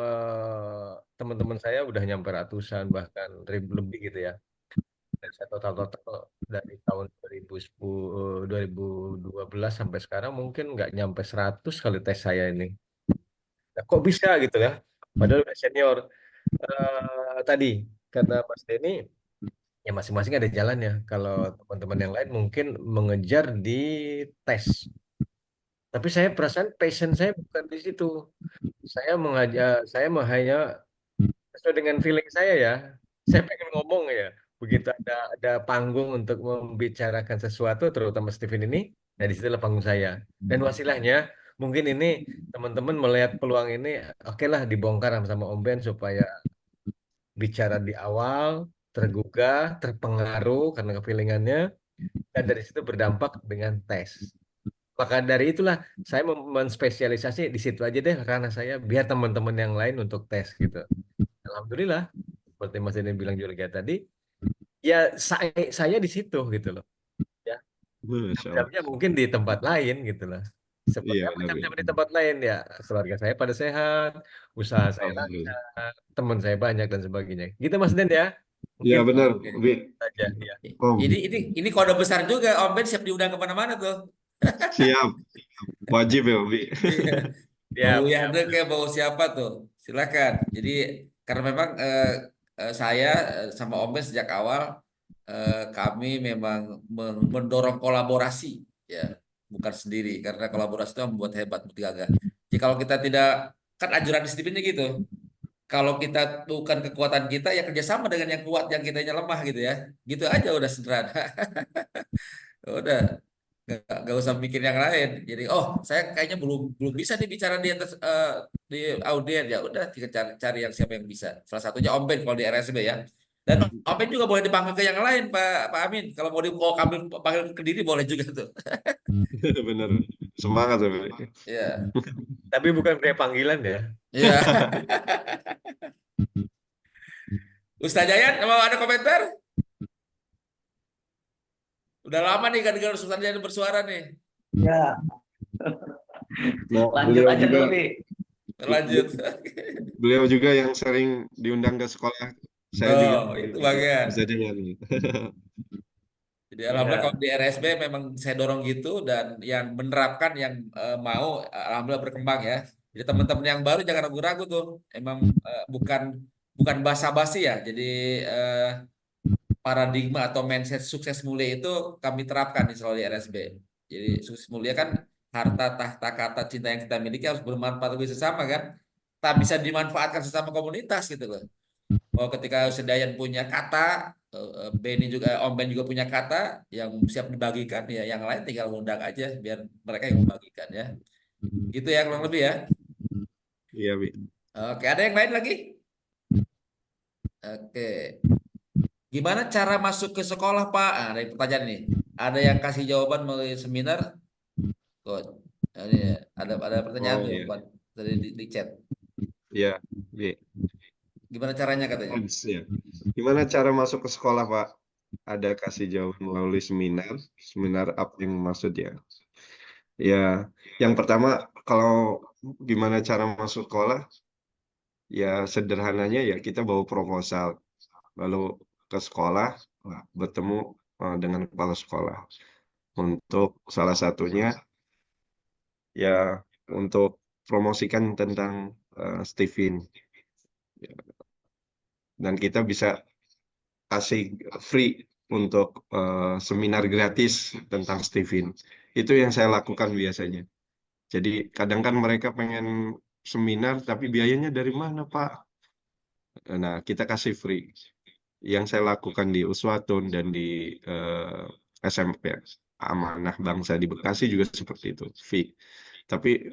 teman-teman saya udah nyampe ratusan bahkan ribu lebih gitu ya. Dan saya total-total dari tahun 2010, 2012 sampai sekarang mungkin nggak nyampe 100 kali tes saya ini. Nah, kok bisa gitu ya? Padahal udah senior. Tadi kata Mas Denny, ya masing-masing ada jalannya. Kalau teman-teman yang lain mungkin mengejar di tes. Tapi saya perasaan passion saya bukan di situ. Saya hanya sesuai dengan feeling saya ya. Saya pengen ngomong ya. Begitu ada panggung untuk membicarakan sesuatu, terutama Steven ini, nah disitulah panggung saya. Dan wasilahnya, mungkin ini teman-teman melihat peluang ini, oke lah dibongkar sama Om Ben supaya bicara di awal, tergugah, terpengaruh karena kefilingannya, dan dari situ berdampak dengan tes. Maka dari itulah saya menspesialisasi di situ aja deh karena saya biar teman-teman yang lain untuk tes gitu. Alhamdulillah, seperti Mas Denny bilang juga tadi, ya saya di situ gitu loh. Ya, Masya Allah. jam-jamnya mungkin di tempat lain gitu loh. Seperti Iya apa benar. jam-jam di tempat lain ya, keluarga saya pada sehat, usaha saya Alhamdulillah. lancar, teman saya banyak dan sebagainya. Gitu Mas Den ya. Iya Mungkin benar. oke. Wi. saja ya. Om, Ini kode besar juga Om Ben siap diundang kemana-mana tuh. siap. Wajib ya, Wi. Iya. Mau Siap, siap. Yande kayak mau siapa tuh, silakan. Jadi karena memang saya sama Om Ben sejak awal kami memang mendorong kolaborasi, ya bukan sendiri karena kolaborasi itu yang membuat hebat Mutiara Gagah. Jadi kalau kita tidak kan anjuran disiplinnya gitu. Kalau kita bukan kekuatan kita ya kerjasama dengan yang kuat yang kitanya lemah gitu ya. Gitu aja udah sederhana. Udah nggak usah mikir yang lain. Jadi oh saya kayaknya belum belum bisa nih bicara di atas di audien ya udah kita cari, cari yang siapa yang bisa. Salah satunya Om Ben kalau di RSB ya. Dan Om Ben juga boleh dipanggil ke yang lain Pak Amin. Kalau mau di kalau kami panggil ke diri boleh juga tuh. Benar. Semangat ya, Wi. Iya. Tapi bukan pria panggilan ya. Iya. Ustaz Jayat mau ada komentar? Udah lama nih kan dengar Ustaz Jayat bersuara nih. Ya, Nah, lanjut aja dulu nih. Lanjut. beliau juga yang sering diundang ke sekolah. Saya juga Oh, itu bagian. bisa dengar. Jadi alhamdulillah Ya, kalau di RSB memang saya dorong gitu dan yang menerapkan yang mau alhamdulillah berkembang ya. Jadi teman-teman yang baru jangan ragu-ragu tuh. Emang bukan bukan basa-basi ya. Jadi eh, paradigma atau mindset sukses mulia itu kami terapkan di selalu di RSB. Jadi sukses mulia kan harta tahta kata cinta yang kita miliki harus bermanfaat bagi sesama kan. Tak bisa dimanfaatkan sesama komunitas gitu loh. Oh, ketika Sedayan punya kata, Benny juga, Om Ben juga punya kata yang siap dibagikan, ya yang lain tinggal undang aja biar mereka yang membagikan ya. Gitu ya kurang lebih ya. Iya, Wi. Oke, ada yang lain lagi? Oke. Gimana cara masuk ke sekolah, Pak? Ah, ada pertanyaan nih. Ada yang kasih jawaban melalui seminar? Tuh, ini ada pertanyaan Oh tuh, iya. Pak, dari di chat. Iya, Wi. Gimana caranya katanya? Ya. Gimana cara masuk ke sekolah, Pak? Ada kasih jawaban melalui seminar. Seminar apa yang maksud ya? Ya, yang pertama kalau gimana cara masuk sekolah, ya sederhananya ya kita bawa proposal, lalu ke sekolah, bertemu dengan kepala sekolah. Untuk salah satunya ya untuk promosikan tentang Stephen. Dan kita bisa kasih free untuk seminar gratis tentang Stephen. Itu yang saya lakukan biasanya. Jadi kadang kan mereka pengen seminar tapi biayanya dari mana, Pak? Nah, kita kasih free. Yang saya lakukan di Uswatun dan di SMP Amanah Bangsa di Bekasi juga seperti itu, fee. Tapi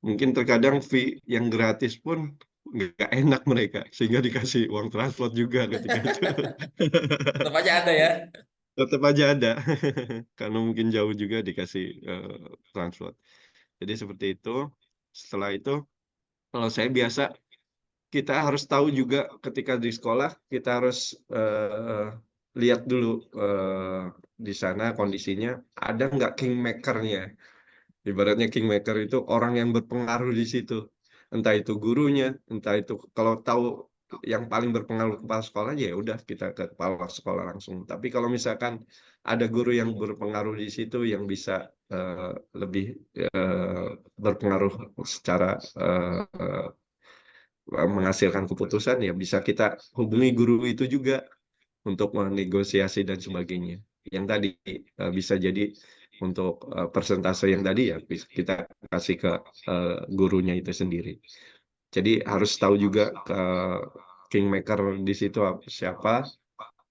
mungkin terkadang fee yang gratis pun nggak enak mereka, sehingga dikasih uang transport juga ketika itu. Tetap aja ada ya. Tetap aja ada, karena mungkin jauh juga dikasih transport. Jadi seperti itu. Setelah itu, kalau saya biasa, kita harus tahu juga ketika di sekolah, kita harus lihat dulu di sana kondisinya, ada nggak kingmaker-nya. Ibaratnya kingmaker itu orang yang berpengaruh di situ. Entah itu gurunya, entah itu kalau tahu yang paling berpengaruh kepala sekolah, ya udah kita ke kepala sekolah langsung. Tapi kalau misalkan ada guru yang berpengaruh di situ yang bisa lebih eh, berpengaruh secara menghasilkan keputusan, ya bisa kita hubungi guru itu juga untuk menegosiasi dan sebagainya. Yang tadi bisa jadi untuk persentase yang tadi ya kita kasih ke gurunya itu sendiri. Jadi harus tahu juga ke kingmaker di situ siapa,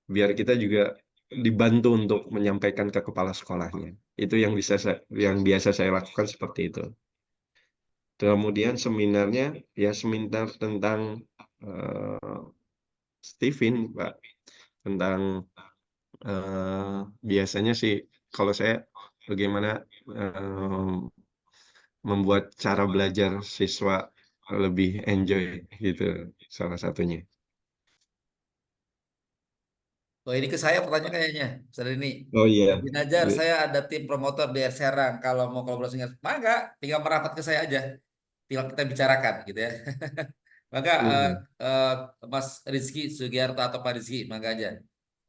biar kita juga dibantu untuk menyampaikan ke kepala sekolahnya. Itu yang yang biasa saya lakukan seperti itu. Kemudian seminarnya ya seminar tentang eh, Stephen, Pak, tentang biasanya sih kalau saya bagaimana eh, membuat cara belajar siswa lebih enjoy gitu salah satunya. Oh, ini ke saya pertanyaan kayaknya. Saat ini. Oh iya, Bin Najar, saya ada tim promotor di Air Serang. Kalau mau kolaborasi, maka tinggal merapat ke saya aja. Tinggal kita bicarakan gitu ya. Maka iya. eh, Mas Rizky Sugiarto atau Pak Rizky, maka aja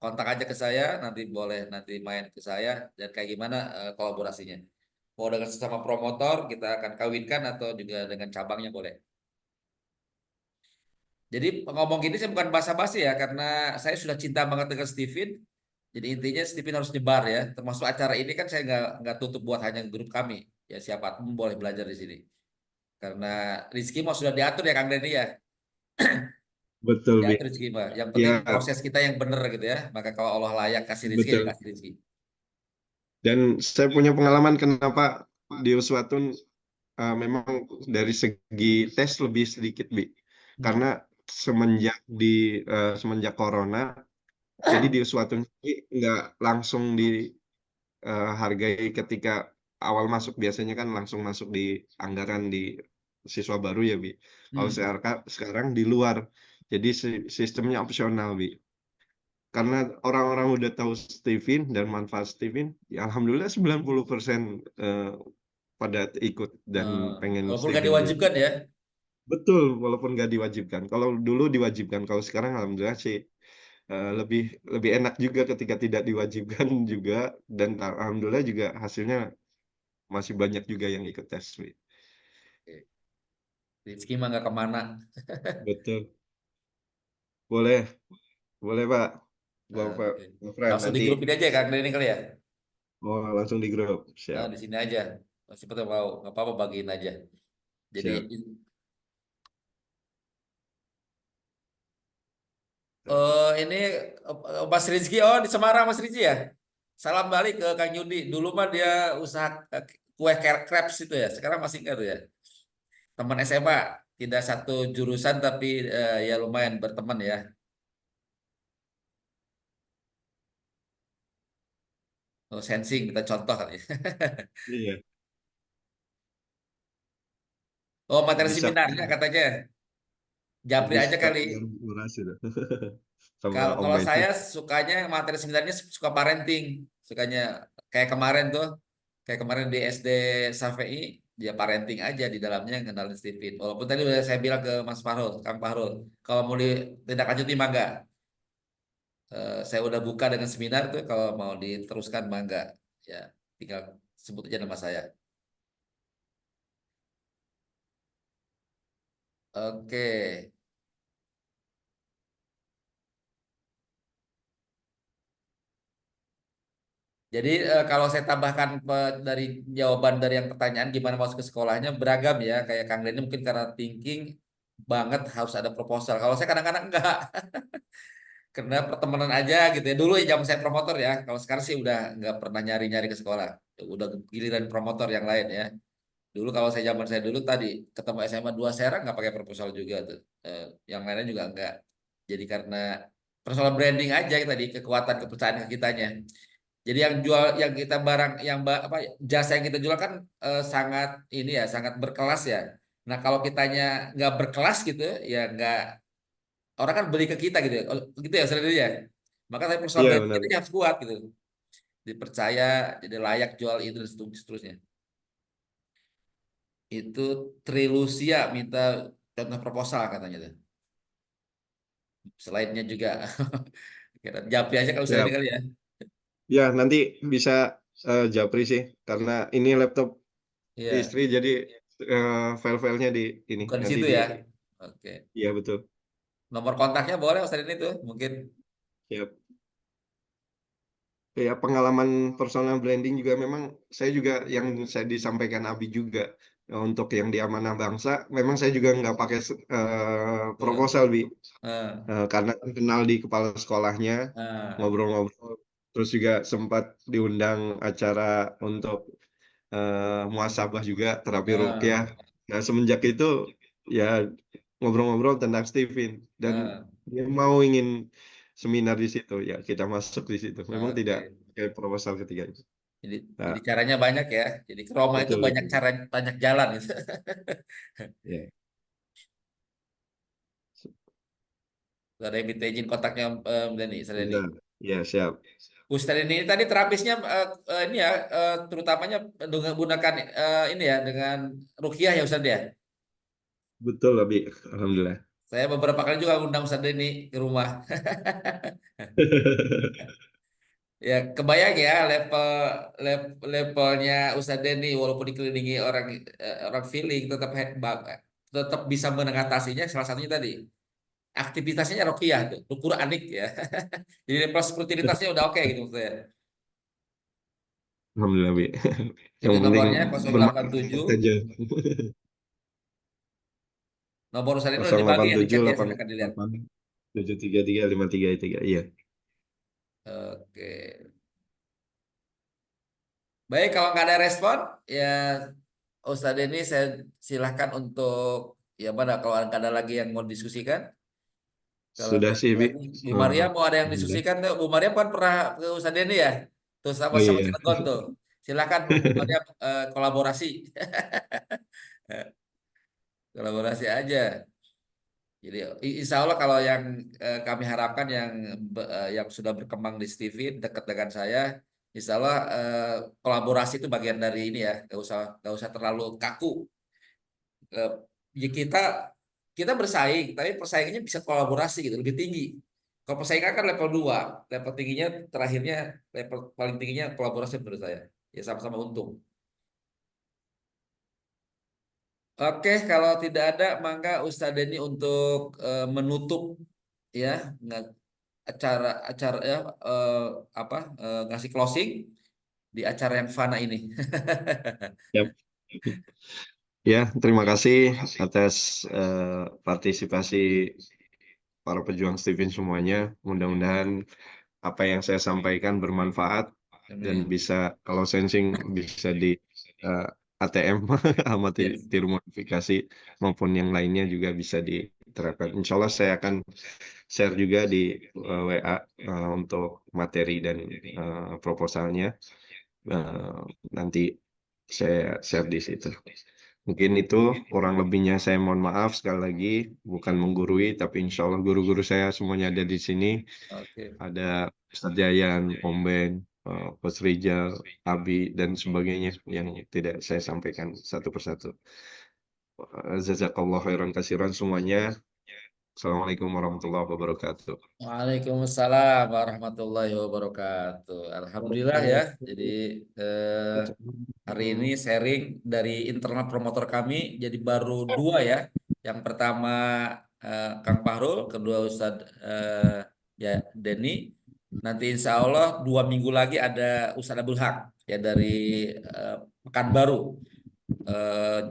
kontak aja ke saya. Nanti boleh nanti main ke saya dan kayak gimana kolaborasinya. Mau dengan sesama promotor kita akan kawinkan atau juga dengan cabangnya boleh. Jadi ngomong gini saya bukan basa-basi ya, karena saya sudah cinta banget dengan Steven. Jadi intinya Steven harus nyebar ya. Termasuk acara ini kan saya nggak tutup buat hanya grup kami. Ya siapapun boleh belajar di sini. Karena Rizky mau sudah diatur ya Kang Denny ya. Betul, Bi. Diatur Rizky mah. Yang penting Ya, proses kita yang benar gitu ya. Maka kalau Allah layak kasih Rizky ya betul. dikasih Rizky. Dan saya punya pengalaman kenapa di Uswatun memang dari segi tes lebih sedikit, Bi. Hmm. Karena semenjak corona, jadi di Uswatun ini nggak langsung dihargai ketika awal masuk, biasanya kan langsung masuk di anggaran di siswa baru ya, Bi. Kalau Hmm. sekarang di luar, jadi sistemnya opsional, Bi. Karena orang-orang udah tahu Steven dan manfaat Steven, ya alhamdulillah 90% pada ikut dan pengen Walaupun nggak Steven juga. diwajibkan ya. Betul, walaupun nggak diwajibkan. Kalau dulu diwajibkan, kalau sekarang alhamdulillah sih lebih lebih enak juga ketika tidak diwajibkan juga, dan alhamdulillah juga hasilnya masih banyak juga yang ikut tes. Wi. Rizky mah nggak kemana. Betul, boleh, boleh Pak, Bapak, Oke. Bapak Fran, Langsung di nanti grup ini aja ya Kang Denny kali ya. langsung di grup, Nah, siap, di sini aja. Masih betul mau nggak apa-apa bagiin aja. Jadi siap. ini Mas Rizky, oh di Semarang Mas Rizky ya. Salam balik ke Kang Yudi. Dulu mah dia usaha kue crepes itu ya. Sekarang masih enggak tuh ya. Teman SMA, tidak satu jurusan tapi ya lumayan berteman ya. Oh, sensing kita contoh kali. Iya, Oh, materi bisa seminarnya katanya. Japri aja bisa kali. kolaborasi tuh. Sama Kalau Om kalau Maiti. saya sukanya materi seminarnya suka parenting, sukanya kayak kemarin tuh, kayak kemarin di SD Safei dia parenting aja di dalamnya ngenalin Stephen. Walaupun tadi udah saya bilang ke Mas Fahrul, Kang Fahrul, kalau mau ditindak lanjuti mangga. Saya udah buka dengan seminar tuh, kalau mau diteruskan mangga, ya tinggal sebut aja nama saya. Oke, Jadi kalau saya tambahkan dari jawaban dari yang pertanyaan gimana masuk ke sekolahnya beragam ya. Kayak Kang Denny mungkin karena thinking banget harus ada proposal. Kalau saya kadang-kadang enggak. Karena pertemanan aja gitu ya. Dulu ya zaman saya promotor ya. Kalau sekarang sih udah nggak pernah nyari-nyari ke sekolah. Udah giliran promotor yang lain ya. Dulu kalau saya zaman saya dulu tadi ketemu SMA 2 Serang nggak pakai proposal juga tuh. Yang lainnya juga enggak. Jadi karena personal branding aja tadi kekuatan kepercayaan ke kitanya. Jadi yang jual yang kita barang yang apa jasa yang kita jual kan sangat ini ya sangat berkelas ya. Nah kalau kitanya nggak berkelas gitu ya nggak orang kan beli ke kita gitu ya. Gitu ya sering ya. Maka saya personal Iya branding benar. kita harus kuat gitu. Dipercaya jadi layak jual itu dan seterusnya. Itu Trilucia minta contoh proposal katanya tuh. Selainnya juga Japri aja kalau saya ini Siap. kali ya. Ya, nanti bisa japri sih, karena ini laptop Iya, istri, jadi file-filenya di ini bukan di nanti situ di. ya. Oke. Iya betul. Nomor kontaknya boleh Ustaz ini tuh mungkin. Siap. Ya, pengalaman personal branding juga memang saya juga yang saya disampaikan Abi juga. Untuk yang di Amanah Bangsa, memang saya juga nggak pakai Betul. proposal, Bi. Nah, Karena kan kenal di kepala sekolahnya, nah, ngobrol-ngobrol, terus juga sempat diundang acara untuk muhasabah juga, terapi nah, ruqyah. Nah, semenjak itu ya ngobrol-ngobrol tentang Steven, dan nah. dia mau ingin seminar di situ, ya kita masuk di situ. Memang tidak Oke. kayak proposal ketiga itu. Jadi, Nah, jadi caranya banyak ya. Jadi ke Roma itu betul banyak betul. cara, banyak jalan gitu. Ya. Ada yang minta izin kontaknya Denny, Denny. Benar. Ya, siap. Ustaz ini tadi terapisnya ini ya terutamanya dengan gunakan ini ya dengan ruqyah ya Ustaz ya. Betul, Abi. Alhamdulillah. Saya beberapa kali juga undang Ustaz Denny ke rumah. Ya kebayang ya levelnya Ustaz Denny walaupun dikelilingi orang orang feeling tetap bisa mengatasinya salah satunya tadi aktivitasnya Rokiah tuh, Quranik ya. Jadi level rutinitasnya udah oke gitu maksudnya. Alhamdulillah, Abi. Yang Itu penting nomornya bermanfaat 087. aja. Nomor Ustaz ini udah dibagi ya di 087 chat ya silakan dilihat. 733 Iya. Oke. Baik kalau nggak ada respon ya Ustaz ini saya silahkan untuk ya mana kalau nggak ada lagi yang mau diskusikan. Kalau Sudah nggak sih, ada Bi. lagi, Bu Maria mau ada yang Alhamdulillah. diskusikan tuh. Bu Maria kan pernah ke Ustaz Denny ya. Terus Oh sama-sama iya. Cilegon tuh. Silakan Bu Maria kolaborasi. Kolaborasi aja. Jadi insya Allah kalau yang kami harapkan yang sudah berkembang di Steven dekat dengan saya, insya Allah kolaborasi itu bagian dari ini ya, nggak usah terlalu kaku. Eh, ya kita bersaing, tapi persaingannya bisa kolaborasi gitu lebih tinggi. Kalau persaingan kan level 2 level tingginya terakhirnya level paling tingginya kolaborasi menurut saya. Ya sama-sama untung. Oke, kalau tidak ada, maka Ustadz Denny untuk menutup ya acara ya apa ngasih closing di acara yang fana ini. Yap. Ya, terima kasih atas partisipasi para pejuang Steven semuanya. Mudah-mudahan apa yang saya sampaikan bermanfaat dan Amin. bisa, kalau sensing, bisa di eh, ATM amati Yes. tiru modifikasi maupun yang lainnya juga bisa diterapkan. Insya Allah saya akan share juga di WA untuk materi dan proposalnya. Eh, Nanti saya share di situ. Mungkin itu kurang lebihnya, saya mohon maaf sekali lagi, bukan menggurui, tapi insya Allah guru-guru saya semuanya ada di sini. Oke. Ada Ustadz Yayan, Om Ben, Coach Rizal, Abi, dan sebagainya yang tidak saya sampaikan satu persatu. Jazakallah khairan kasiran semuanya. Assalamualaikum warahmatullahi wabarakatuh. Waalaikumsalam warahmatullahi wabarakatuh. Alhamdulillah ya. Jadi hari ini sharing dari internal promotor kami jadi baru dua ya. Yang pertama Kang Fahrul, kedua Ustadz ya Denny. Nanti insya Allah 2 minggu lagi ada Ustadz Abdul Haq ya dari Pekanbaru.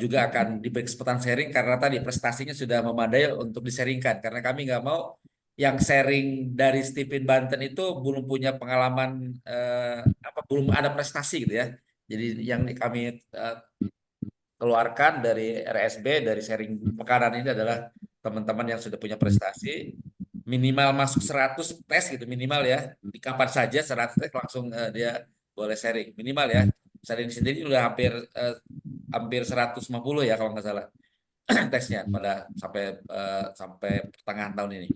Juga akan diberi kesempatan sharing karena tadi prestasinya sudah memadai untuk diseringkan karena kami nggak mau yang sharing dari Stephen Banten itu belum punya pengalaman belum ada prestasi gitu ya. Jadi yang kami keluarkan dari RSB dari sharing Pekanan ini adalah teman-teman yang sudah punya prestasi minimal masuk 100 tes gitu minimal ya di kapan saja 100 tes langsung dia boleh sharing minimal ya. Sharing sendiri udah hampir 150 ya kalau nggak salah tesnya pada sampai pertengahan tahun ini.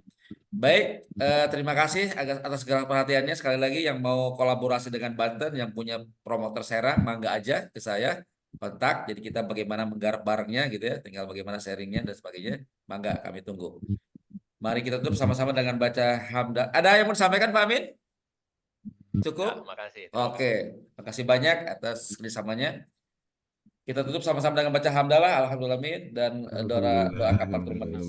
Baik, terima kasih atas segala perhatiannya. Sekali lagi yang mau kolaborasi dengan Banten, yang punya promoter Serang, mangga aja ke saya kontak. Jadi kita bagaimana menggarap barengnya gitu ya, tinggal bagaimana sharingnya dan sebagainya. Mangga kami tunggu. Mari kita tutup sama-sama dengan baca hamdalah. Ada yang mau disampaikan Pak Amin? Cukup? Terima kasih. Oke, makasih banyak atas kerjasamanya. Kita tutup sama-sama dengan baca hamdalah, alhamdulillah dan doa kafaratul majlis.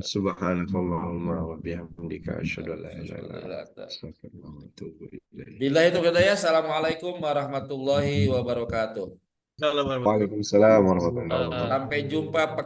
Subhanakallahumma wa bihamdika asyhadu an la ilaha illa anta astaghfiruka wa atubu ilaik. Billahi taufiq hidayah. Assalamualaikum warahmatullahi wabarakatuh. Waalaikumsalam warahmatullahi wabarakatuh. Sampai jumpa pekan